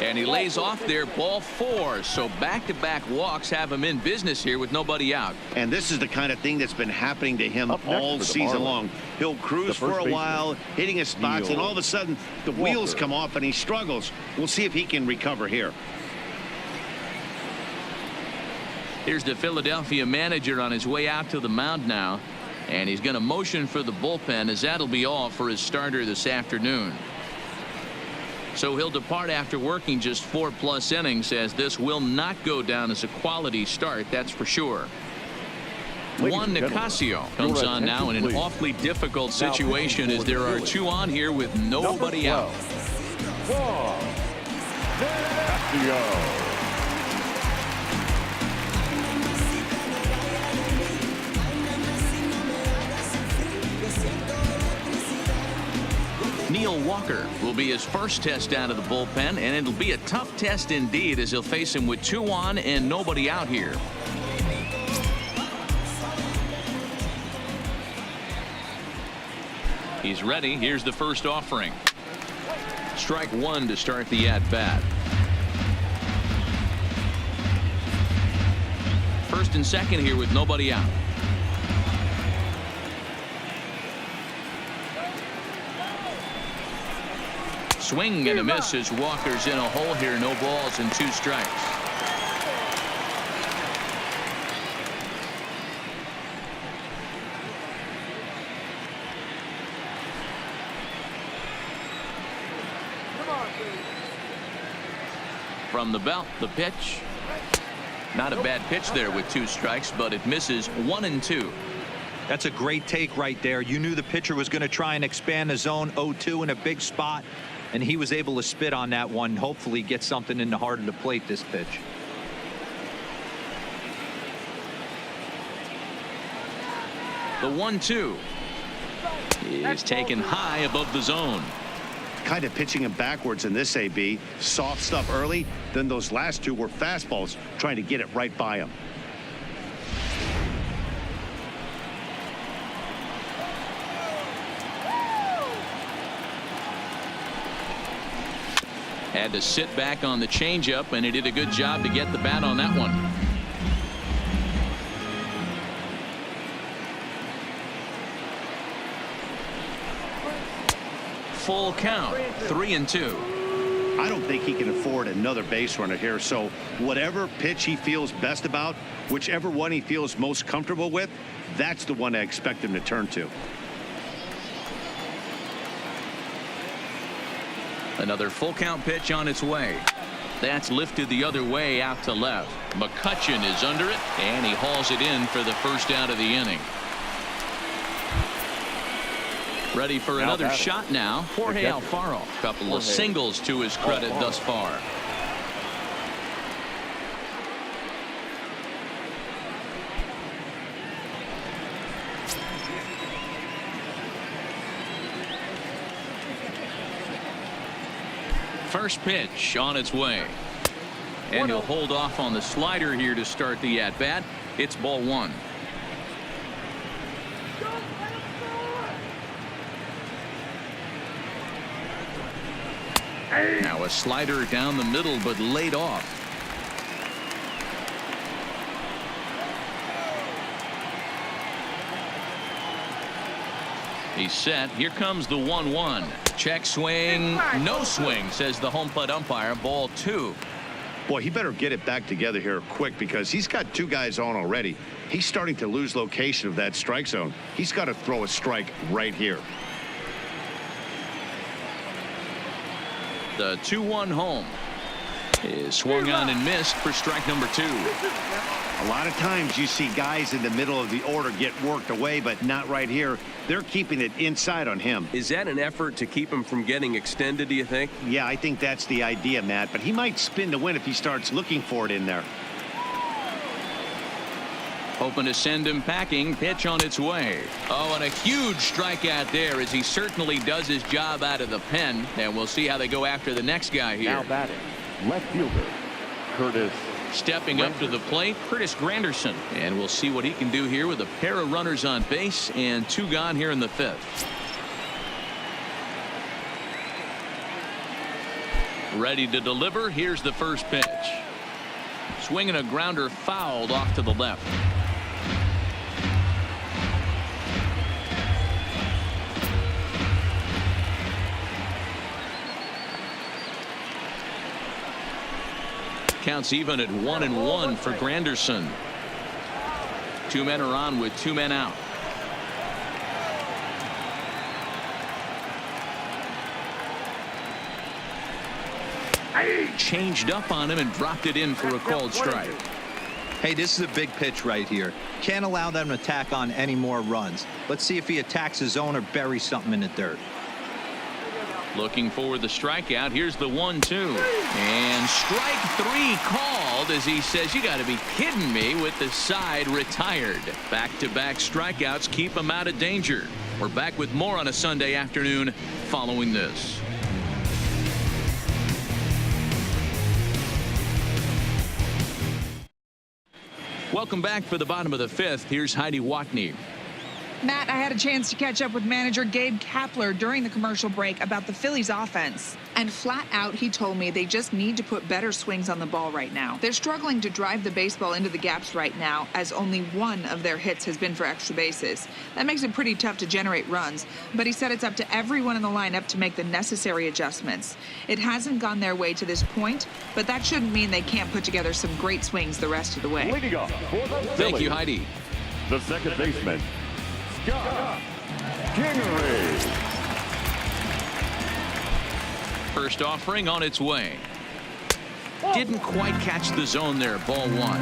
And he lays off there, ball 4. So back-to-back walks have him in business here with nobody out. And this is the kind of thing that's been happening to him all season long. He'll cruise for a while, hitting his spots, and all of a sudden the wheels come off and he struggles. We'll see if he can recover here. Here's the Philadelphia manager on his way out to the mound now. And he's going to motion for the bullpen, as that'll be all for his starter this afternoon. So he'll depart after working just 4+ innings, as this will not go down as a quality start, that's for sure. Juan Nicasio comes on now in an awfully difficult situation as there are 2 on here with nobody out. Neil Walker will be his first test out of the bullpen, and it'll be a tough test indeed as he'll face him with 2 on and nobody out here. He's ready. Here's the first offering. Strike 1 to start the at-bat. First and second here with nobody out. Swing and a miss as Walker's in a hole here. No balls and 2 strikes. From the belt, the pitch. Not a bad pitch there with 2 strikes, but it misses 1-2. That's a great take right there. You knew the pitcher was going to try and expand the zone. 0-2 in a big spot, and he was able to spit on that one. Hopefully get something in the heart of the plate this pitch. The 1-2 is taken high above the zone. kind of pitching him backwards in this AB. Soft stuff early, then those last two were fastballs trying to get it right by him. Had to sit back on the changeup, and he did a good job to get the bat on that one. Full count, 3-2. I don't think he can afford another base runner here, so whatever pitch he feels best about, whichever one he feels most comfortable with, that's the one I expect him to turn to. Another full count pitch on its way. That's lifted the other way out to left. McCutchen is under it, and he hauls it in for the first out of the inning. Ready for another shot now. Jorge Alfaro. Couple of singles to his credit thus far. First pitch on its way. And he'll hold off on the slider here to start the at-bat. It's ball one. Now a slider down the middle, but laid off. He's set. Here comes the 1-1. Check swing. No swing, says the home plate umpire. Ball two. Boy, he better get it back together here quick because he's got two guys on already. He's starting to lose location of that strike zone. He's got to throw a strike right here. The 2-1 home is swung on and missed for strike number two. A lot of times you see guys in the middle of the order get worked away, but not right here. They're keeping it inside on him. Is that an effort to keep him from getting extended, do you think? Yeah, I think that's the idea, Matt, but he might spin to win if he starts looking for it in there. Hoping to send him packing. Pitch on its way. Oh, and a huge strikeout there as he certainly does his job out of the pen. And we'll see how they go after the next guy here. Now batting, left fielder, Curtis. Stepping up to the plate, Curtis Granderson. And we'll see what he can do here with a pair of runners on base and two gone here in the fifth. Ready to deliver. Here's the first pitch. Swinging a grounder fouled off to the left. Counts even at 1-1 for Granderson. Two men are on with two men out. Changed up on him and dropped it in for a called strike. Hey, this is a big pitch right here. Can't allow them to tack on any more runs. Let's see if he attacks his zone or buries something in the dirt. Looking for the strikeout. Here's the 1-2. And strike three called as he says, you got to be kidding me, with the side retired. Back-to-back strikeouts keep him out of danger. We're back with more on a Sunday afternoon following this. Welcome back for the bottom of the fifth. Here's Heidi Watney. Matt, I had a chance to catch up with manager Gabe Kapler during the commercial break about the Phillies offense. And flat out, he told me they just need to put better swings on the ball right now. They're struggling to drive the baseball into the gaps right now, as only one of their hits has been for extra bases. That makes it pretty tough to generate runs, but he said it's up to everyone in the lineup to make the necessary adjustments. It hasn't gone their way to this point, but that shouldn't mean they can't put together some great swings the rest of the way. Leading off for the Thank you, Heidi. The second baseman, Scott Kingery. First offering on its way. Didn't quite catch the zone there. Ball one.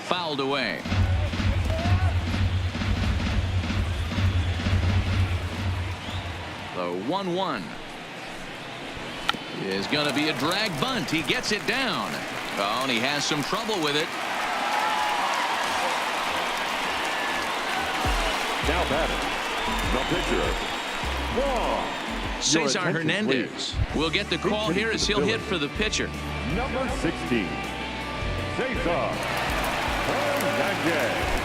Fouled away. The 1-1 is going to be a drag bunt. He gets it down. Oh, and he has some trouble with it. Now batting, the pitcher, Juan. Cesar Hernandez will get the call here as he'll hit for the pitcher. Number 16, Cesar Hernandez.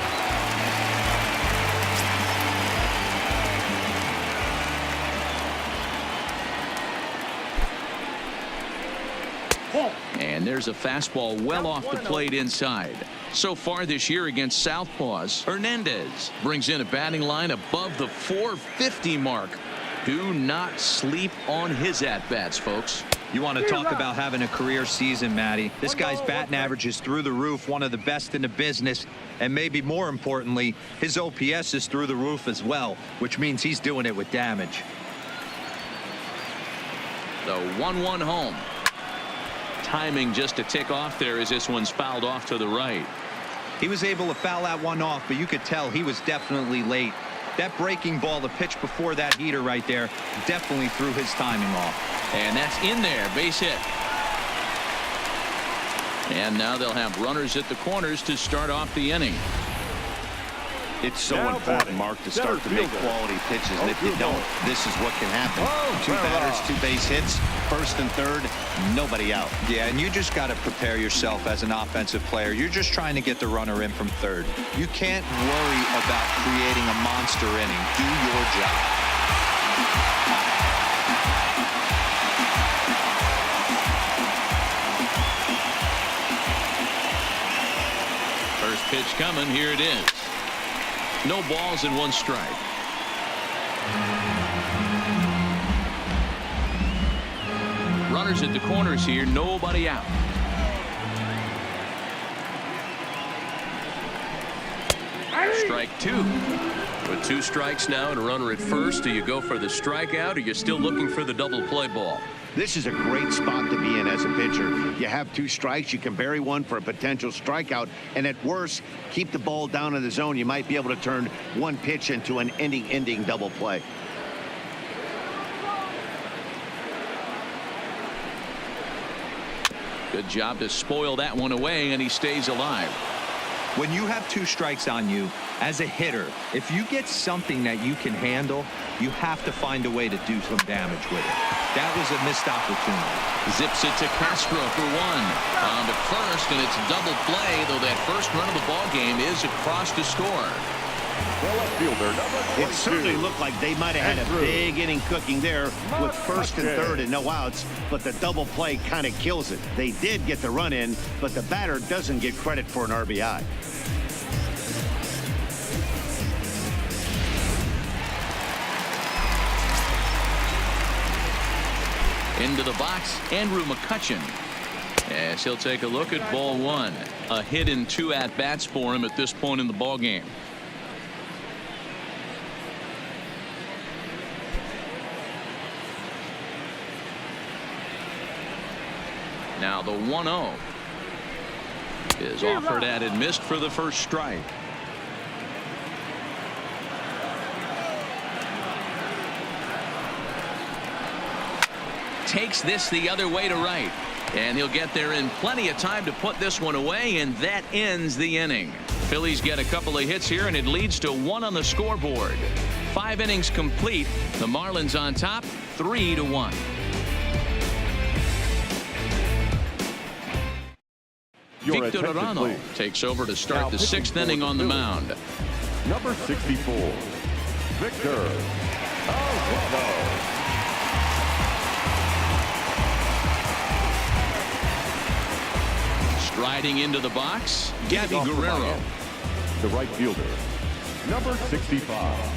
And there's a fastball well off the plate inside. So far this year against Southpaws, Hernandez brings in a batting line above the 450 mark. Do not sleep on his at-bats, folks. You want to talk about having a career season, Matty. This guy's batting average is through the roof, one of the best in the business, and maybe more importantly, his OPS is through the roof as well, which means he's doing it with damage. The 1-1 home. Timing just to tick off there as this one's fouled off to the right. He was able to foul that one off, but you could tell he was definitely late. That breaking ball, the pitch before that heater right there, definitely threw his timing off. And that's in there, base hit. And now they'll have runners at the corners to start off the inning. It's so important, Mark, to start to make quality pitches, and if you don't, this is what can happen. Two batters, two base hits, first and third, nobody out. Yeah, and you just got to prepare yourself as an offensive player. You're just trying to get the runner in from third. You can't worry about creating a monster inning. Do your job. First pitch coming. Here it is. No balls and one strike. Runners at the corners here. Nobody out. Strike two. With two strikes now and a runner at first, do you go for the strikeout or you're still looking for the double play ball? This is a great spot to be in as a pitcher. You have two strikes. You can bury one for a potential strikeout, and at worst, keep the ball down in the zone. You might be able to turn one pitch into an ending double play. Good job to spoil that one away, and he stays alive. When you have two strikes on you, as a hitter, if you get something that you can handle, you have to find a way to do some damage with it. That was a missed opportunity. Zips it to Castro for one. On to first, and it's double play, though that first run of the ball game is across to score. The left fielder, number 22. It certainly looked like they might have had a big inning cooking there with first and third and no outs, but the double play kind of kills it. They did get the run in, but the batter doesn't get credit for an RBI. Into the box, Andrew McCutcheon. As he'll take a look at ball one. A hit in two at-bats for him at this point in the ball game. Now the 1-0 is offered at and missed for the first strike. Takes this the other way to right, and he'll get there in plenty of time to put this one away, and that ends the inning. Phillies get a couple of hits here, and it leads to one on the scoreboard. 5 innings complete. The Marlins on top, 3-1. Victor Arano takes over to start the 6th inning on the mound. Number 64, Victor Arano. Striding into the box, Gabby Guerrero. The right fielder, number 65.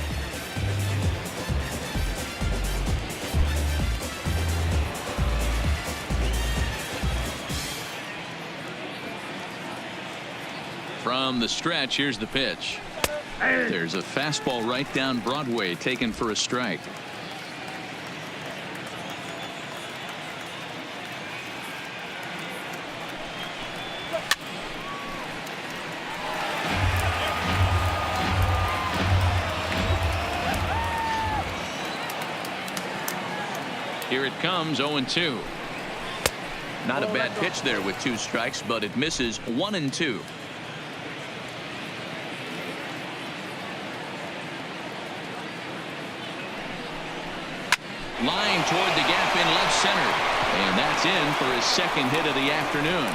From the stretch, here's the pitch. There's a fastball right down Broadway, taken for a strike. Here it comes, 0-2. Not a bad pitch there with 2 strikes, but it misses 1-2. Line toward the gap in left center. And that's in for his second hit of the afternoon.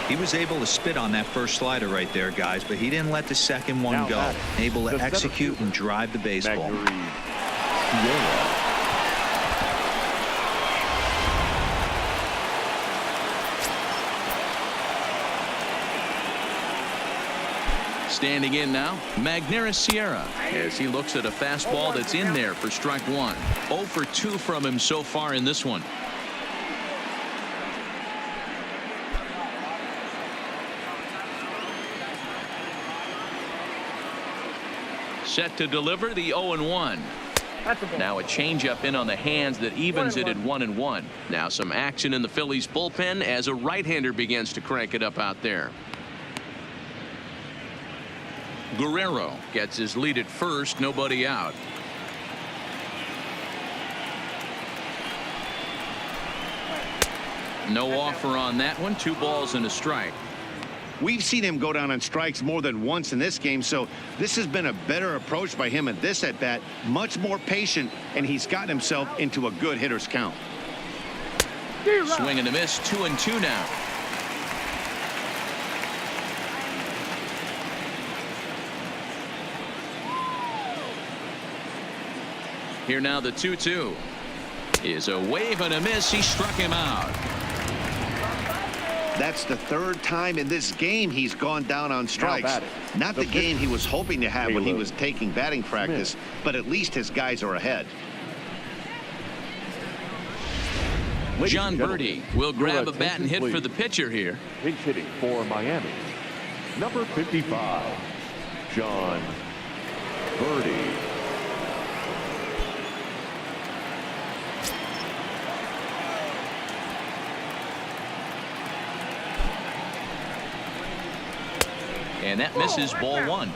He was able to spit on that first slider right there, guys, but he didn't let the second one go. Able to execute and drive the baseball. Standing in now, Magneuris Sierra, as he looks at a fastball that's in there for strike one. 0 for 2 from him so far in this one. Set to deliver the 0-1. Now a changeup in on the hands that evens it at 1-1. Now some action in the Phillies bullpen as a right-hander begins to crank it up out there. Guerrero gets his lead at first, nobody out. No offer on that one. 2 balls and a strike. We've seen him go down on strikes more than once in this game, so this has been a better approach by him at this at bat. Much more patient, and he's gotten himself into a good hitter's count. Swing and a miss. 2-2 now. Here now the 2-2 is a wave and a miss. He struck him out. That's the 3rd time in this game he's gone down on strikes. Not the game he was hoping to have when he was taking batting practice, but at least his guys are ahead. John Birdie will grab a bat and hit for the pitcher here. Pinch hitting for Miami, number 55, John Birdie. And that misses ball 1.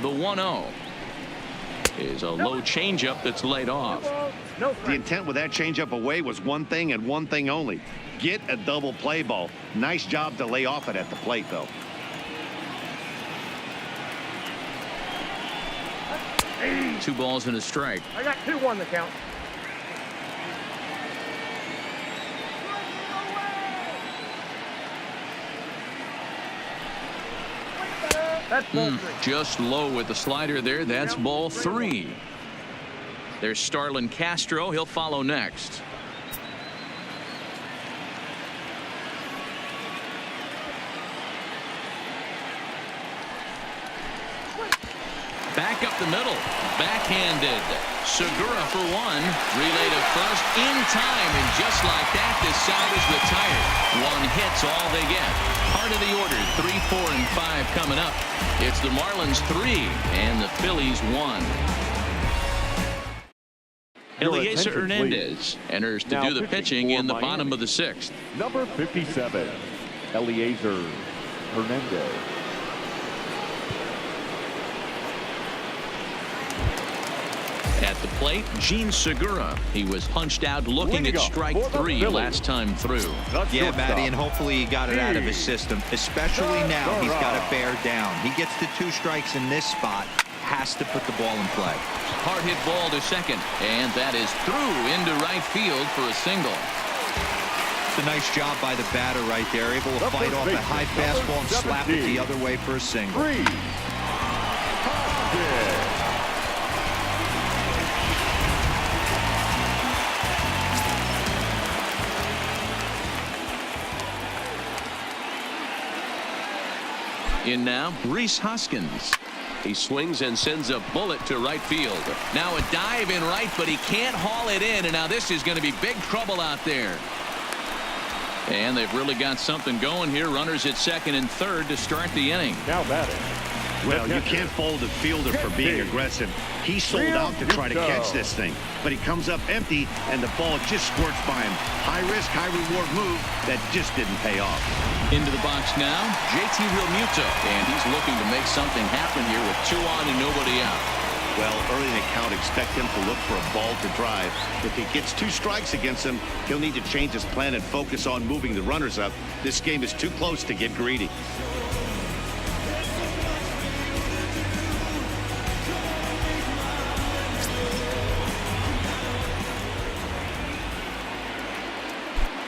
The 1-0 is a low changeup that's laid off. The intent with that changeup away was one thing and one thing only. Get a double play ball. Nice job to lay off it at the plate, though. Hey. 2 balls and a strike. I got 2-1 the count. That's ball 3. Just low with the slider there. That's ball 3. There's Starlin Castro. He'll follow next. Back up the middle. Backhanded. Segura for 1. Relay to first in time. And just like that, this side is retired. 1 hit's all they get. Part of the order. 3, 4, and 5 coming up. It's the Marlins 3 and the Phillies 1. Eliezer Hernandez enters to do the pitching in the bottom of the 6th. Number 57, Eliezer Hernandez. At the plate, Gene Segura. He was punched out looking at strike 3 last time through. Yeah, Matty, and hopefully he got it out of his system, especially now he's got to bear down. He gets the 2 strikes in this spot, has to put the ball in play. Hard hit ball to second, and that is through into right field for a single. It's a nice job by the batter right there, able to fight off a high fastball and slap it the other way for a single. In now, Rhys Hoskins. He swings and sends a bullet to right field. Now a dive in right, but he can't haul it in. And now this is going to be big trouble out there. And they've really got something going here. Runners at second and third to start the inning. Now batting. Well, you can't fault the fielder for being aggressive. He sold out to try to catch this thing, but he comes up empty, and the ball just squirts by him. High risk, high reward move that just didn't pay off. Into the box now, JT Realmuto, and he's looking to make something happen here with 2 on and nobody out. Well, early in the count, expect him to look for a ball to drive. If he gets 2 strikes against him, he'll need to change his plan and focus on moving the runners up. This game is too close to get greedy.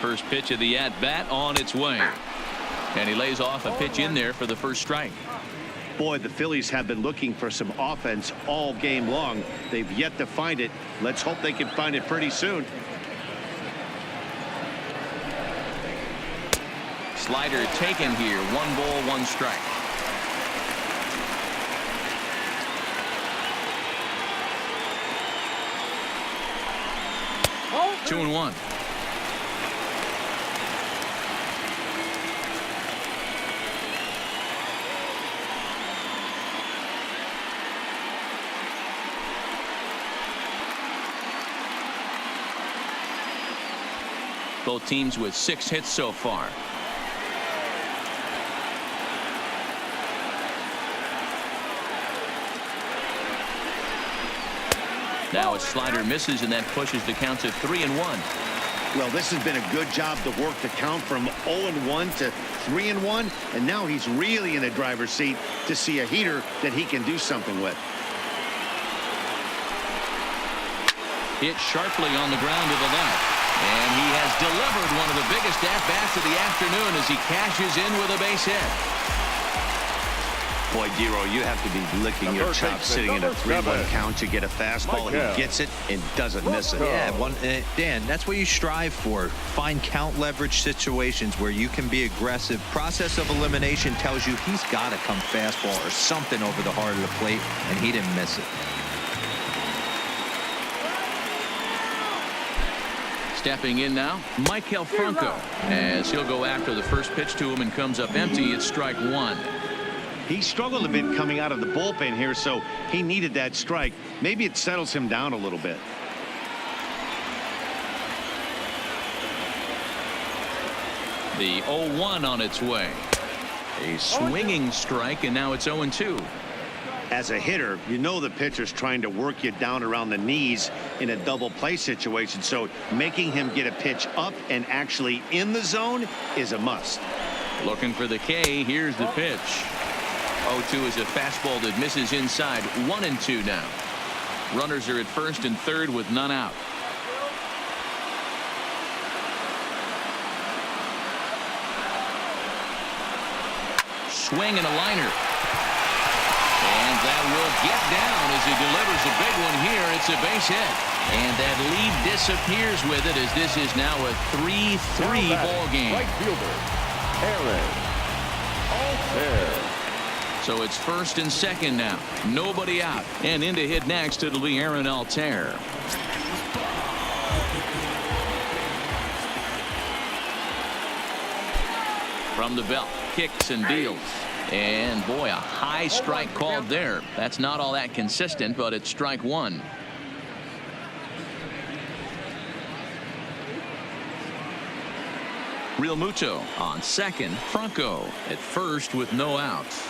First pitch of the at-bat on its way. And he lays off a pitch in there for the first strike. Boy, the Phillies have been looking for some offense all game long. They've yet to find it. Let's hope they can find it pretty soon. Slider taken here. 1 ball, 1 strike. Oh, 2-1. Both teams with 6 hits so far. Now a slider misses, and that pushes the count to 3-1. Well, this has been a good job to work the count from 0-1 to 3-1, and now he's really in the driver's seat to see a heater that he can do something with. Hit sharply on the ground to the left. And he has delivered one of the biggest at-bats of the afternoon as he cashes in with a base hit. Boy, Dero, you have to be licking your chops sitting in a 3-1 count to get a fastball. He gets it and doesn't miss it. Yeah, Dan, that's what you strive for. Find count leverage situations where you can be aggressive. Process of elimination tells you he's got to come fastball or something over the heart of the plate, and he didn't miss it. Stepping in now, Michael Franco, as he'll go after the first pitch to him and comes up empty. It's strike 1. He struggled a bit coming out of the bullpen here, so he needed that strike. Maybe it settles him down a little bit. The 0-1 on its way. A swinging strike, and now it's 0-2. As a hitter, you know the pitcher's trying to work you down around the knees in a double play situation, so making him get a pitch up and actually in the zone is a must. Looking for the K. Here's the pitch. 0-2 is a fastball that misses inside. 1-2 now. Runners are at first and third with none out. Swing and a liner. And that will get down as he delivers a big one here. It's a base hit. And that lead disappears with it as this is now a 3-3 ball game. Right fielder, Aaron Alter. So it's first and second now. Nobody out. And in to hit next, it'll be Aaron Alter. From the belt, kicks and deals. And boy, a high strike called there. That's not all that consistent, but it's strike 1. Real Muto on second. Franco at first with no outs.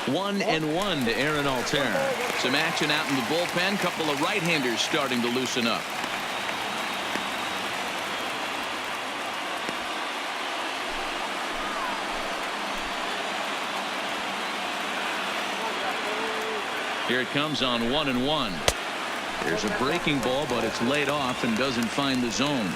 One and one to Aaron Alter. Some action out in the bullpen. Couple of right-handers starting to loosen up. Here it comes on 1-1. There's a breaking ball, but it's laid off and doesn't find the zone.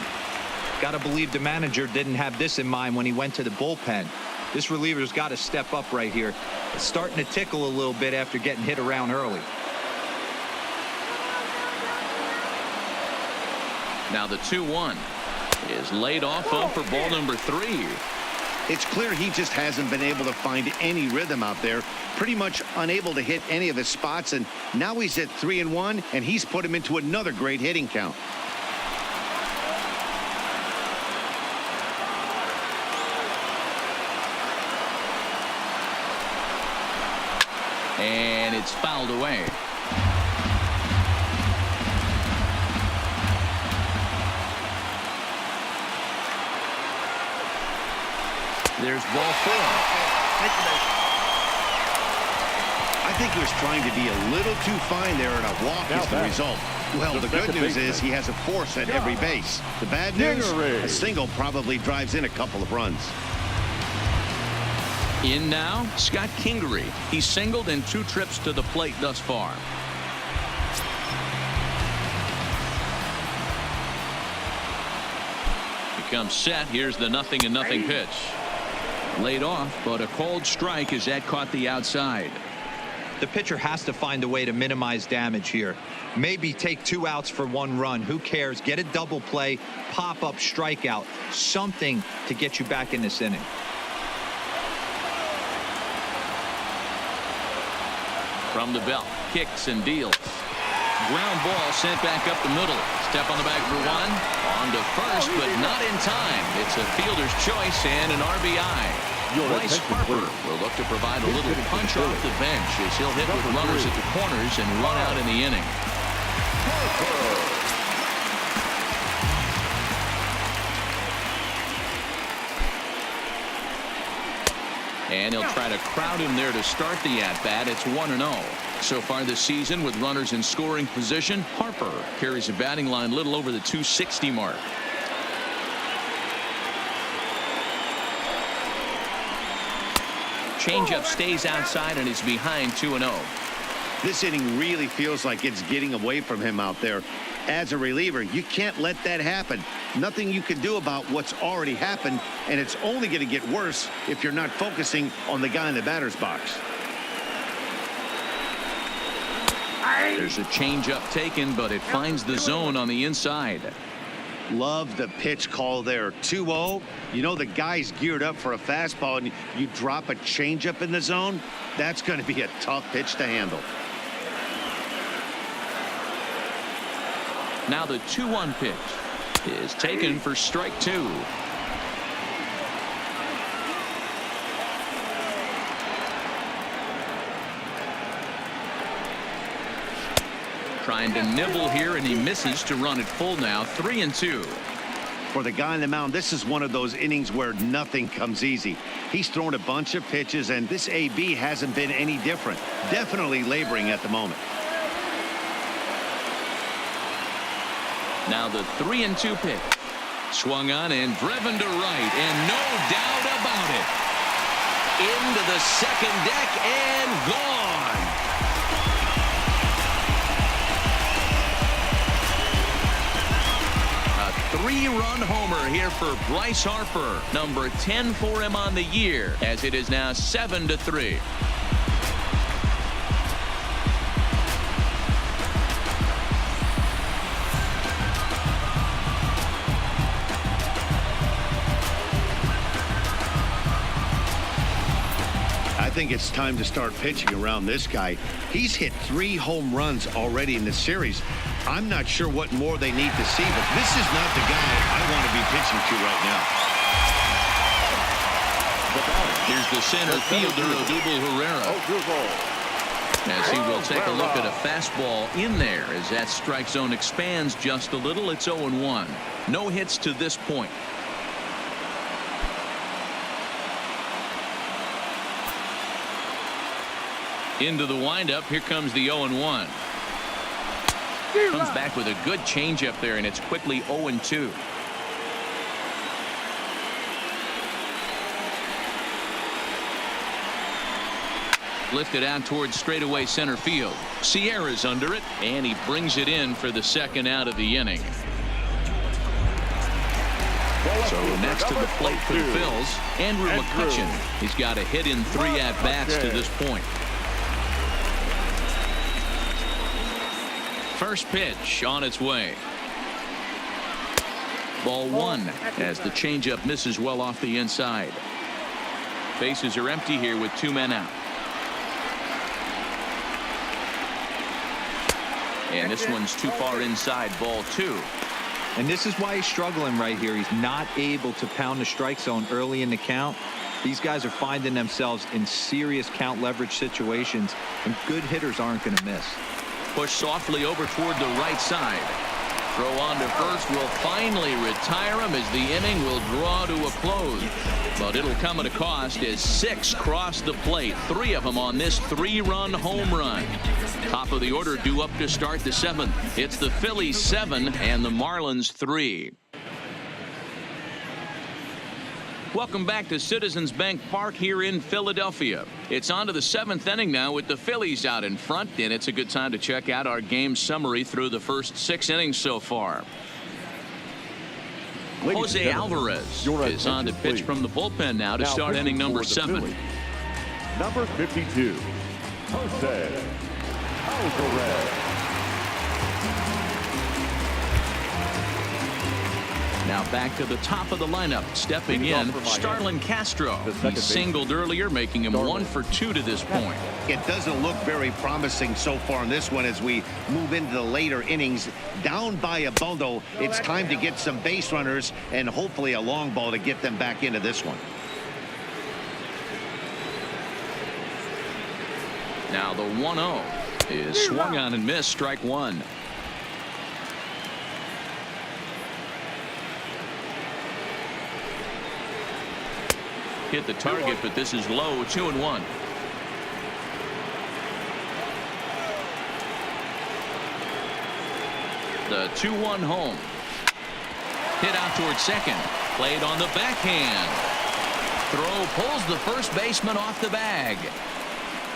Got to believe the manager didn't have this in mind when he went to the bullpen. This reliever's got to step up right here. It's starting to tickle a little bit after getting hit around early. Now the 2-1 is laid off up for ball number 3. It's clear he just hasn't been able to find any rhythm out there. Pretty much unable to hit any of his spots, and now he's at 3-1, and he's put him into another great hitting count. And it's fouled away. There's ball 4. think he was trying to be a little too fine there, and a walk is the result. Well, the good news is he has a force at every base. The bad news, a single probably drives in a couple of runs. In now, Scott Kingery. He's singled in 2 trips to the plate thus far. He comes set. Here's the 0-0 pitch. Laid off, but a cold strike as that caught the outside. The pitcher has to find a way to minimize damage here. Maybe take 2 outs for 1 run. Who cares? Get a double play, pop up, strikeout, something to get you back in this inning. From the belt, kicks and deals. Ground ball sent back up the middle. Step on the bag for 1. On to first, but not in time. It's a fielder's choice and an RBI. Bryce Harper will look to provide a little punch off the bench as he'll hit with runners at the corners and run out in the inning. And he'll try to crowd him there to start the at-bat. It's 1-0. So far this season, with runners in scoring position, Harper carries a batting line little over the 260 mark. Changeup stays outside and is behind 2-0. This inning really feels like it's getting away from him out there. As a reliever, you can't let that happen. Nothing you can do about what's already happened, and it's only going to get worse if you're not focusing on the guy in the batter's box. There's a changeup taken, but it finds the zone on the inside. Love the pitch call there. 2-0. You know the guy's geared up for a fastball, and you drop a changeup in the zone. That's going to be a tough pitch to handle. Now the 2-1 pitch is taken for strike 2. Trying to nibble here, and he misses to run it full now. 3-2. For the guy on the mound, this is one of those innings where nothing comes easy. He's thrown a bunch of pitches, and this AB hasn't been any different. Definitely laboring at the moment. Now the 3-2 pitch. Swung on and driven to right, and no doubt about it. Into the second deck and gone. A 3-run homer here for Bryce Harper. Number 10 for him on the year, as it is now 7-3. I think it's time to start pitching around this guy. He's hit 3 home runs already in this series. I'm not sure what more they need to see, but this is not the guy I want to be pitching to right now. Here's the center fielder, Odubel Herrera. As he will take a look at a fastball in there as that strike zone expands just a little. It's 0-1. No hits to this point. Into the windup. Here comes the 0-1. Comes back with a good changeup there, and it's quickly 0-2. Lifted out towards straightaway center field. Sierra's under it, and he brings it in for the second out of the inning. So next to the plate for the Phils, Andrew McCutchen. He's got a hit in 3 at-bats to this point. First pitch on its way. Ball 1 as the changeup misses well off the inside. Bases are empty here with 2 men out. And this one's too far inside. Ball 2. And this is why he's struggling right here. He's not able to pound the strike zone early in the count. These guys are finding themselves in serious count leverage situations, and good hitters aren't going to miss. Push softly over toward the right side. Throw on to first will finally retire him as the inning will draw to a close. But it'll come at a cost as 6 cross the plate. 3 of them on this 3-run home run. Top of the order due up to start the 7th. It's the Phillies 7 and the Marlins 3. Welcome back to Citizens Bank Park here in Philadelphia. It's on to the 7th inning now with the Phillies out in front, and it's a good time to check out our game summary through the first 6 innings so far. Jose Alvarez is on to pitch from the bullpen now to start inning number 7. Number 52, Jose Alvarez. Now back to the top of the lineup. Stepping in, Starlin Castro. He singled earlier, making him 1 for 2 to this point. It doesn't look very promising so far in this one as we move into the later innings. Down by a bundle, it's time to get some base runners and hopefully a long ball to get them back into this one. Now the 1-0 is swung on and missed, strike 1. Hit the target, but this is low. 2-1. The 2-1 home. Hit out towards second. Played on the backhand. Throw pulls the first baseman off the bag.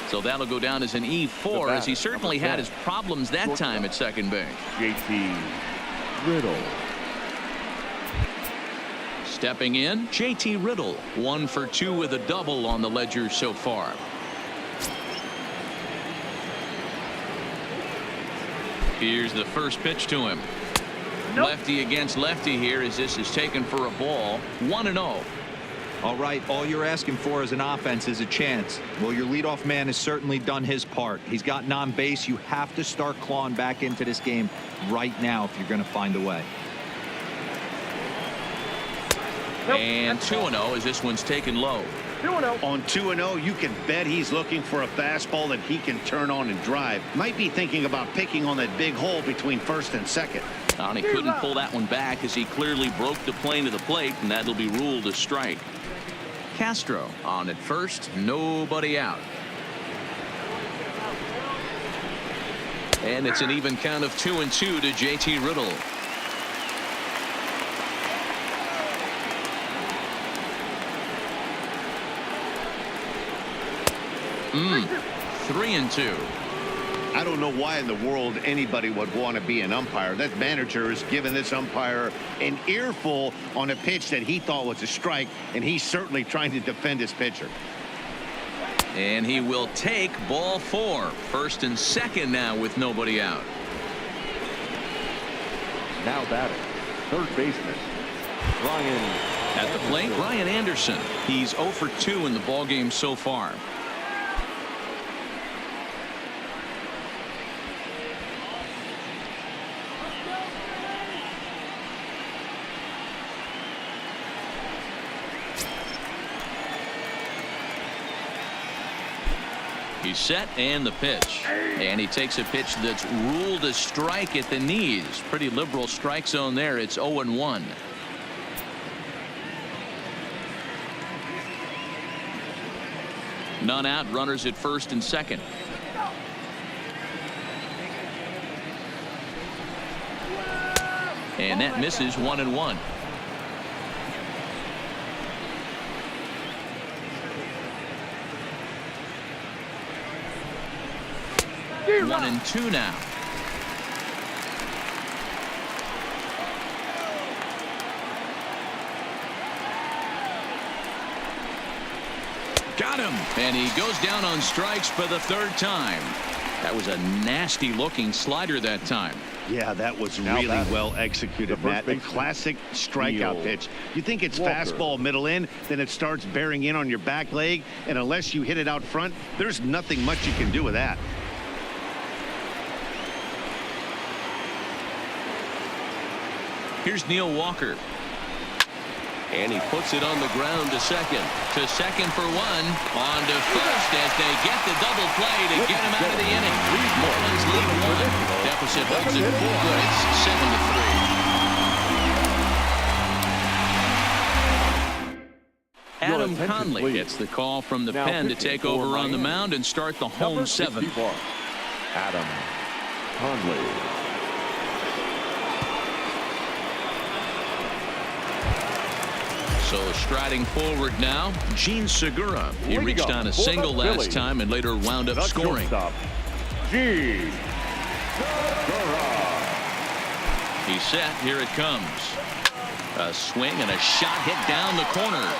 So that'll go down as an E4, as he certainly had his problems that time at second base. JT Riddle. Stepping in, JT Riddle, 1 for 2 with a double on the ledger so far. Here's the first pitch to him. Lefty against lefty here as this is taken for a ball. 1-0. All right, all you're asking for as an offense is a chance. Well, your leadoff man has certainly done his part. He's gotten on base. You have to start clawing back into this game right now if you're going to find a way. And 2-0 as this one's taken low. 2-0. On 2-0, you can bet he's looking for a fastball that he can turn on and drive. Might be thinking about picking on that big hole between first and second. And he couldn't pull that one back as he clearly broke the plane to the plate, and that'll be ruled a strike. Castro on at first, nobody out. And it's an even count of 2-2 to JT Riddle. Mm, 3-2. I don't know why in the world anybody would want to be an umpire. That manager has given this umpire an earful on a pitch that he thought was a strike, and he's certainly trying to defend his pitcher. And he will take ball 4. First and second now with nobody out. Now batting, third baseman, Ryan. At the plate, Ryan Anderson. He's 0 for 2 in the ballgame so far. He's set and the pitch. And he takes a pitch that's ruled a strike at the knees. Pretty liberal strike zone there. It's 0-1. None out. Runners at first and second. And that misses. 1-1. One and 2 now. Got him. And he goes down on strikes for the 3rd time. That was a nasty looking slider that time. Yeah, that was really well executed, Matt. A classic strikeout pitch. You think it's fastball middle in, then it starts bearing in on your back leg, and unless you hit it out front, there's nothing much you can do with that. Here's Neil Walker. And he puts it on the ground to second. To second for one. On to first as they get the double play to get him out of the inning. Marlins lead 1. Deficit holds it 4. It's 7-3. Adam Conley gets the call from the pen to take over on the mound and start the home 7th. Adam Conley. So striding forward now, Gene Segura. He reached on a single last time and later wound up scoring. Gene Segura. He's set. Here it comes. A swing and a shot hit down the corner.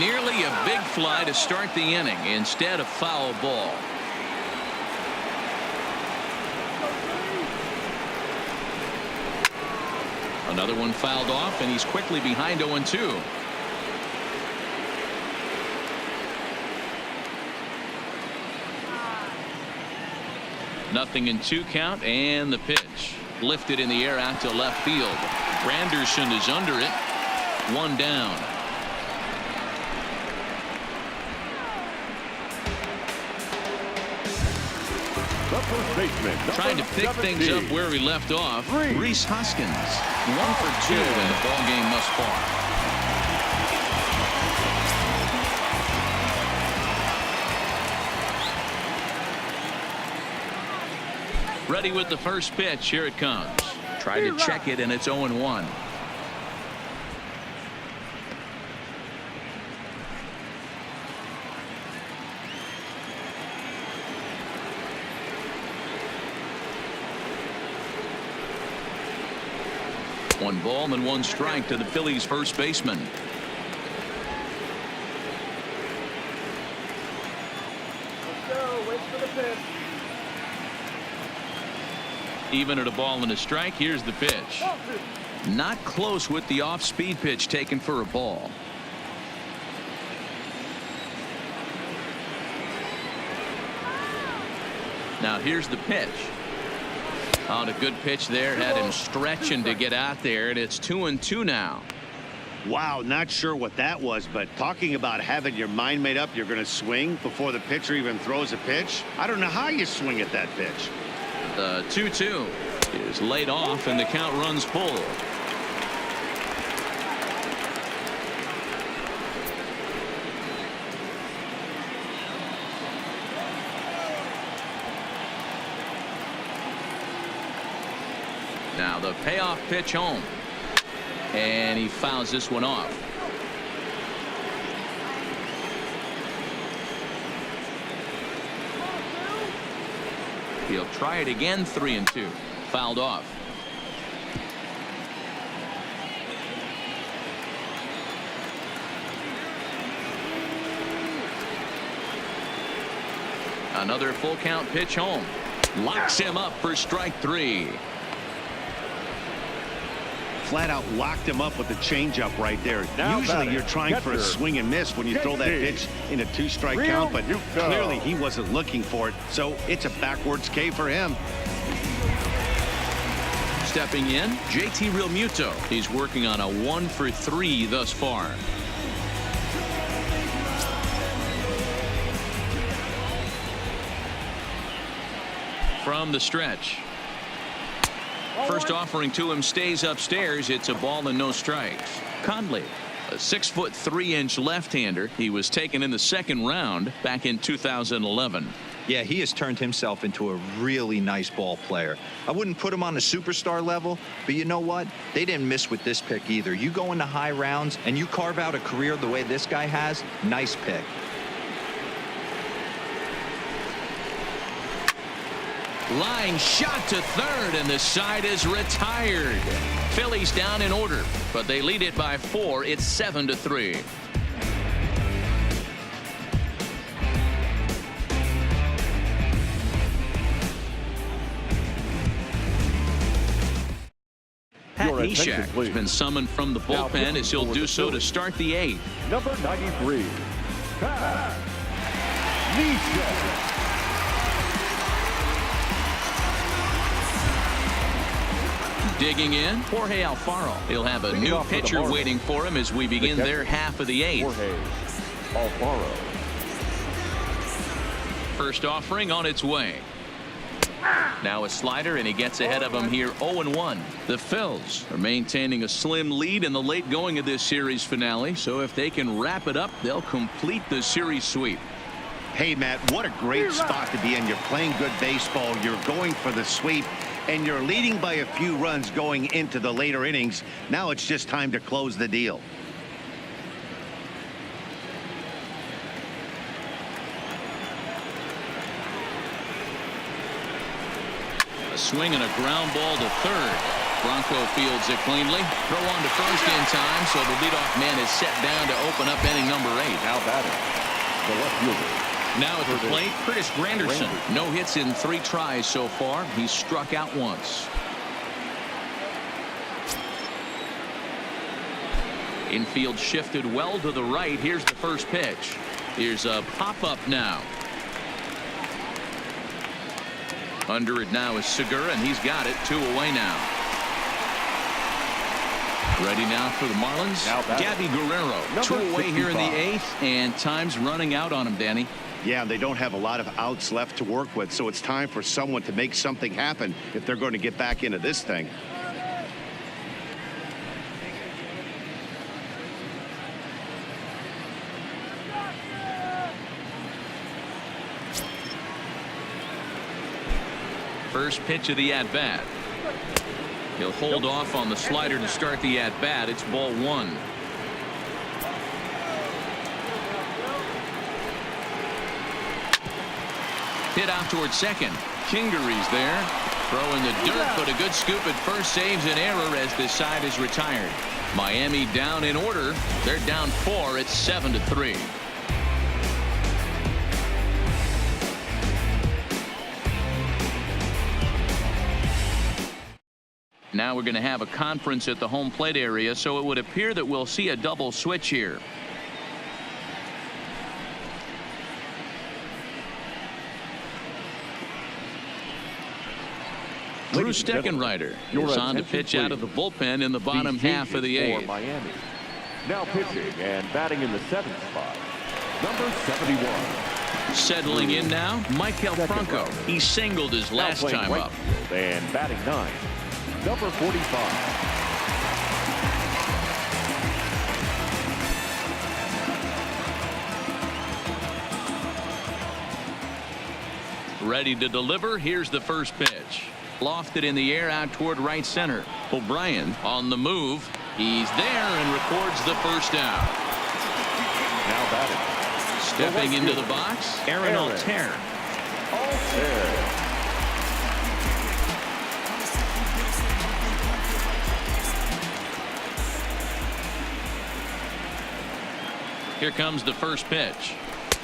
Nearly a big fly to start the inning instead of foul ball. Another one fouled off, and he's quickly behind 0-2. Nothing in 2 count, and the pitch lifted in the air out to left field. Granderson is under it. 1 down. Trying to pick things up where he left off. Rhys Hoskins. 1 for 2 in the ball game thus far. Ready with the first pitch. Here it comes. Tried to check it, and it's 0-1. One ball and 1 strike to the Phillies first baseman. Let's go. Wait for the pitch. Even at a ball and a strike, here's the pitch. Not close with the off-speed pitch taken for a ball. Now here's the pitch. On a good pitch there, had him stretching to get out there, and it's 2-2 now. Wow, not sure what that was, but talking about having your mind made up, you're going to swing before the pitcher even throws a pitch. I don't know how you swing at that pitch. The 2-2 is laid off, and the count runs full. Now the payoff pitch home, and he fouls this one off. He'll try it again. 3-2. Fouled off. Another full count pitch home. Locks him up for strike 3. Flat out locked him up with the changeup right there. Usually you're trying for a swing and miss when you throw that pitch in a 2-strike count, but clearly he wasn't looking for it, so it's a backwards K for him. Stepping in, JT Realmuto. He's working on a 1 for 3 thus far. From the stretch. First offering to him stays upstairs. It's a ball and no strikes. Conley, a 6'3" left-hander. He was taken in the 2nd round back in 2011. Yeah, he has turned himself into a really nice ball player. I wouldn't put him on a superstar level, but you know what? They didn't miss with this pick either. You go into high rounds and you carve out a career the way this guy has. Nice pick. Line shot to third, and the side is retired. Phillies down in order, but they lead it by 4. It's 7-3. Pat Neshek has been summoned from the bullpen as he'll do so to start the 8th. Number 93, Pat Neshek. Digging in, Jorge Alfaro. He'll have a new pitcher waiting for him as we begin their half of the 8th. Jorge Alfaro. First offering on its way. Now a slider, and he gets ahead of him here 0-1. The Phils are maintaining a slim lead in the late going of this series finale, so if they can wrap it up, they'll complete the series sweep. Hey, Matt, what a great spot to be in. You're playing good baseball. You're going for the sweep, and you're leading by a few runs going into the later innings. Now it's just time to close the deal. Swing and a ground ball to third. Bronco fields it cleanly. Throw on to first in time, so the leadoff man is set down to open up inning number 8. Now batting, the left fielder. Now at the plate, Curtis Granderson. No hits in 3 tries so far. He's struck out once. Infield shifted well to the right. Here's the first pitch. Here's a pop-up now. Under it now is Segura, and he's got it. 2 away now. Ready now for the Marlins. Gabby Guerrero. 2 away here in the 8th, and time's running out on him, Danny. Yeah, they don't have a lot of outs left to work with, so it's time for someone to make something happen if they're going to get back into this thing. First pitch of the at-bat. He'll hold off on the slider to start the at-bat. It's ball 1. Hit out towards second. Kingery's there. Throw in the dirt, but a good scoop at first saves an error as this side is retired. Miami down in order. They're down 4. It's 7-3. Now we're going to have a conference at the home plate area, so it would appear that we'll see a double switch here. Drew Steckenrider is on to pitch out of the bullpen in the bottom half of the 8th. Miami. Now pitching and batting in the 7th spot, number 71. Settling in now, Michael Franco. He singled his last time up. And batting 9, number 45. Ready to deliver. Here's the first pitch. Lofted in the air out toward right center. O'Brien on the move. He's there and records the first out. Now batting. Stepping into the box, Aaron Altair. Here comes the first pitch.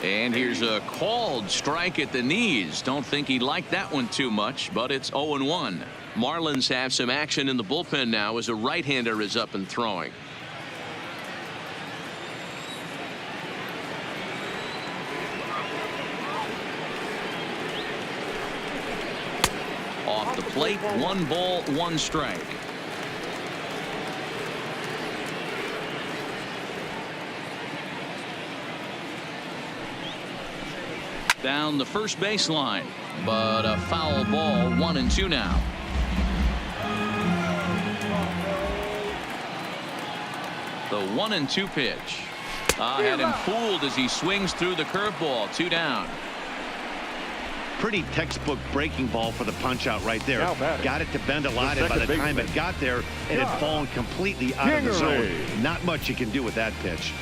And here's a called strike at the knees. Don't think he liked that one too much, but it's 0-1. Marlins have some action in the bullpen now as a right-hander is up and throwing. Off the plate, 1 ball, 1 strike. Down the first baseline, but a foul ball. 1-2 now. The 1-2 pitch. Had him fooled as he swings through the curveball. 2 down. Pretty textbook breaking ball for the punch out right there. Got it to bend a lot, and by the time it got there, it had fallen completely out of the zone. Not much you can do with that pitch.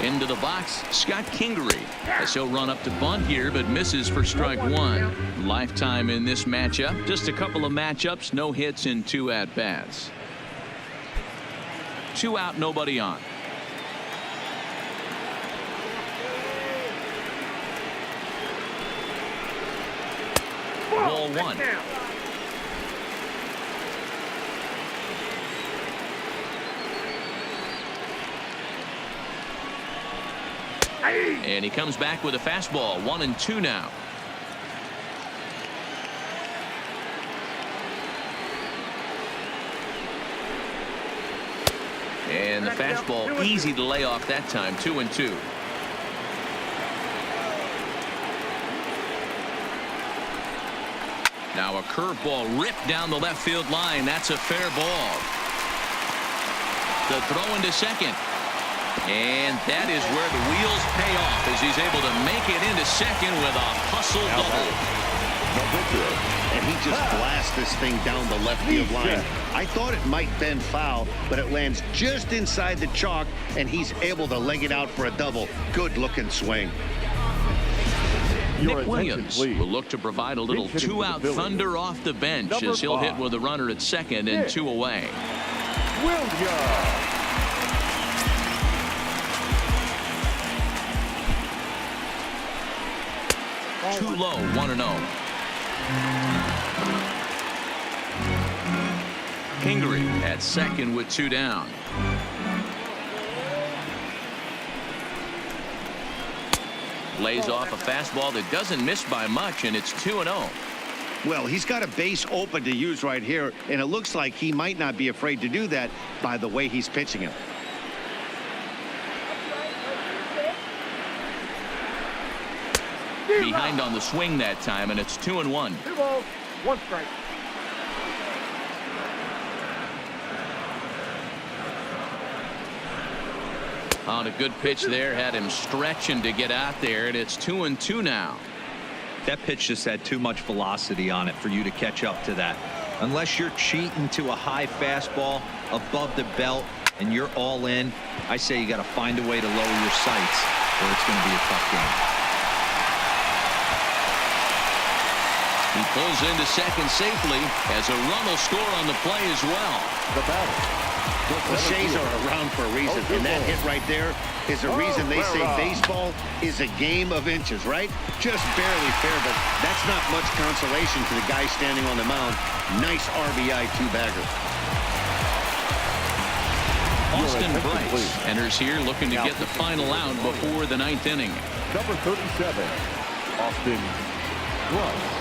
Into the box, Scott Kingery, as he'll run up to bunt here, but misses for strike 1. Lifetime in this matchup. Just a couple of matchups, no hits in 2 at-bats. 2 out, nobody on. Ball 1. And he comes back with a fastball. 1-2 now. And the fastball easy to lay off that time. 2-2. Now a curveball ripped down the left field line. That's a fair ball. The throw into second. And that is where the wheels pay off as he's able to make it into second with a hustle double. And he just blasts this thing down the left field line. I thought it might bend foul, but it lands just inside the chalk, and he's able to leg it out for a double. Good looking swing. Nick Williams will look to provide a little two-out thunder off the bench as he'll hit with a runner at second and 2 away. Too low, 1-0. Kingery at second with 2 down. Lays off a fastball that doesn't miss by much, and it's 2-0. Well, he's got a base open to use right here, and it looks like he might not be afraid to do that by the way he's pitching it. Behind on the swing that time, and it's 2-1. 2 balls, 1 strike. On a good pitch there, had him stretching to get out there, and it's 2-2 now. That pitch just had too much velocity on it for you to catch up to that. Unless you're cheating to a high fastball above the belt and you're all in, I say you got to find a way to lower your sights or it's going to be a tough game. He pulls into second safely as a run will score on the play as well. The batter. Cliches are around for a reason, and that hit right there is a reason they say baseball is a game of inches, right? Just barely fair, but that's not much consolation to the guy standing on the mound. Nice RBI two-bagger. Austin Bryce enters here looking to get the final out before the 9th inning. Number 37, Austin Bryce.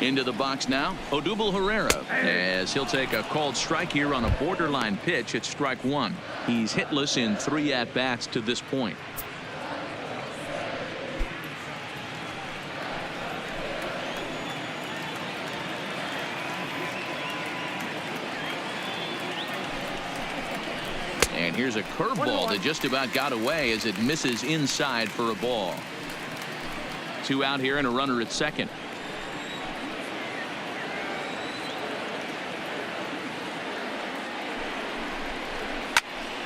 Into the box now, Odubel Herrera, as he'll take a called strike here on a borderline pitch at strike 1. He's hitless in 3 at-bats to this point. And here's a curveball that just about got away as it misses inside for a ball. 2 out here and a runner at second.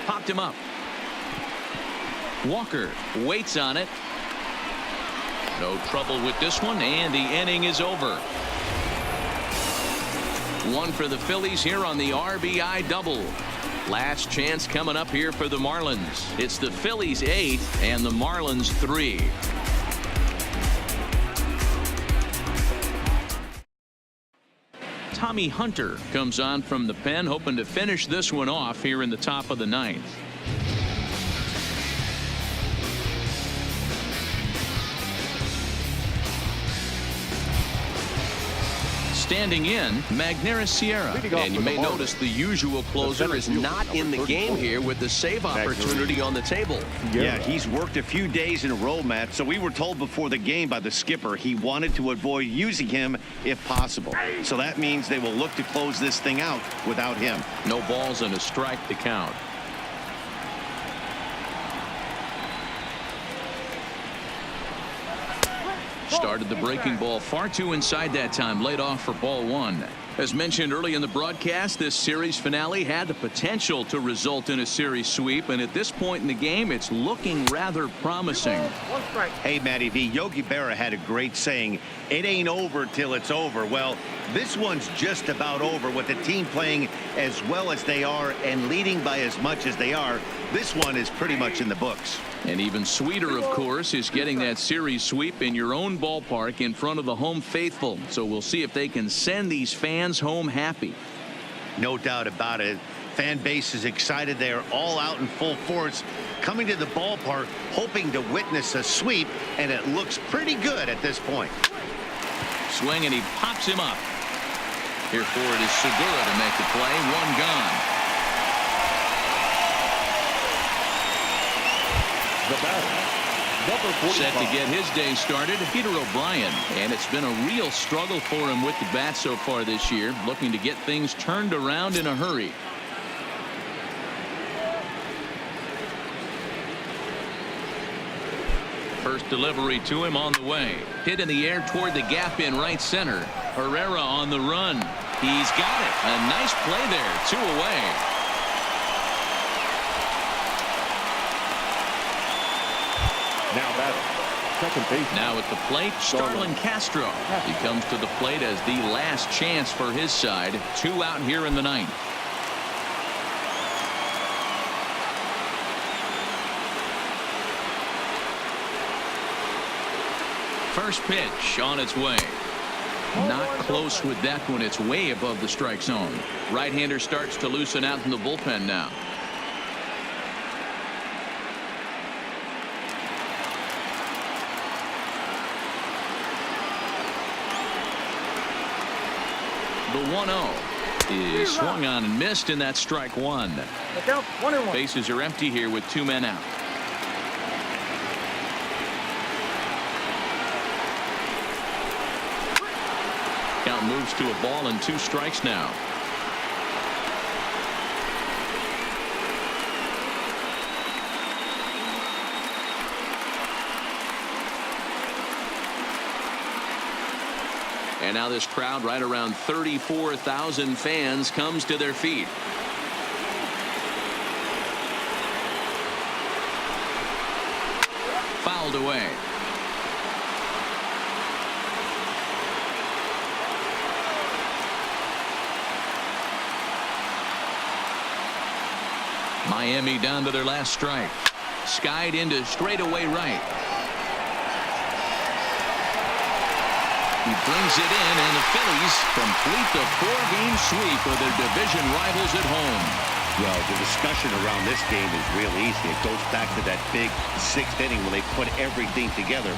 Popped him up. Walker waits on it. No trouble with this one, and the inning is over. 1 for the Phillies here on the RBI double. Last chance coming up here for the Marlins. It's the Phillies 8 and the Marlins 3. Tommy Hunter comes on from the pen, hoping to finish this one off here in the top of the 9th. Standing in, Magneuris Sierra. And you may notice the usual closer is not in the game here with the save opportunity on the table. Yeah, he's worked a few days in a row, Matt, so we were told before the game by the skipper he wanted to avoid using him if possible. So that means they will look to close this thing out without him. No balls and a strike to count. Started the breaking ball far too inside that time. Laid off for ball 1. As mentioned early in the broadcast, this series finale had the potential to result in a series sweep, and at this point in the game, it's looking rather promising. One strike. Hey, Matty V, Yogi Berra had a great saying, it ain't over till it's over. Well, this one's just about over with the team playing as well as they are and leading by as much as they are. This one is pretty much in the books. And even sweeter, of course, is getting that series sweep in your own ballpark in front of the home faithful. So we'll see if they can send these fans home happy. No doubt about it. Fan base is excited. They are all out in full force, coming to the ballpark, hoping to witness a sweep, and it looks pretty good at this point. Swing, and he pops him up. Here for it is Segura to make the play. One gone. The batter, number 45. Set to get his day started, Peter O'Brien. And it's been a real struggle for him with the bat so far this year, looking to get things turned around in a hurry. First delivery to him on the way. Hit in the air toward the gap in right center. Herrera on the run. He's got it. A nice play there. 2 away. Now batting, second base. Now at the plate, Starlin Castro. He comes to the plate as the last chance for his side. 2 out here in the ninth. First pitch on its way. Not close with that one. It's way above the strike zone. Right-hander starts to loosen out in the bullpen now. The 1-0 is swung on and missed, and that's strike 1. Look out, 1-1. Bases are empty here with 2 men out. Count moves to a ball and 2 strikes now. And now this crowd, right around 34,000 fans, comes to their feet. Fouled away. Miami down to their last strike. Skied into straightaway right. He brings it in, and the Phillies complete the 4-game sweep of their division rivals at home. Well, the discussion around this game is real easy. It goes back to that big 6th inning when they put everything together.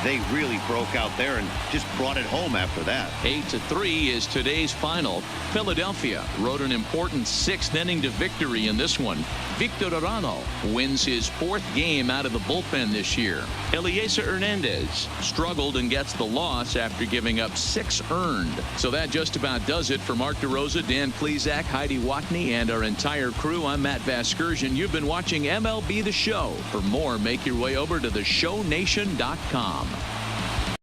They really broke out there and just brought it home after that. 8-3 is today's final. Philadelphia rode an important 6th inning to victory in this one. Victor Arano wins his 4th game out of the bullpen this year. Eliezer Hernandez struggled and gets the loss after giving up 6 earned. So that just about does it for Mark DeRosa, Dan Plesac, Heidi Watney, and our entire crew. I'm Matt Vasgersian. You've been watching MLB The Show. For more, make your way over to theshownation.com.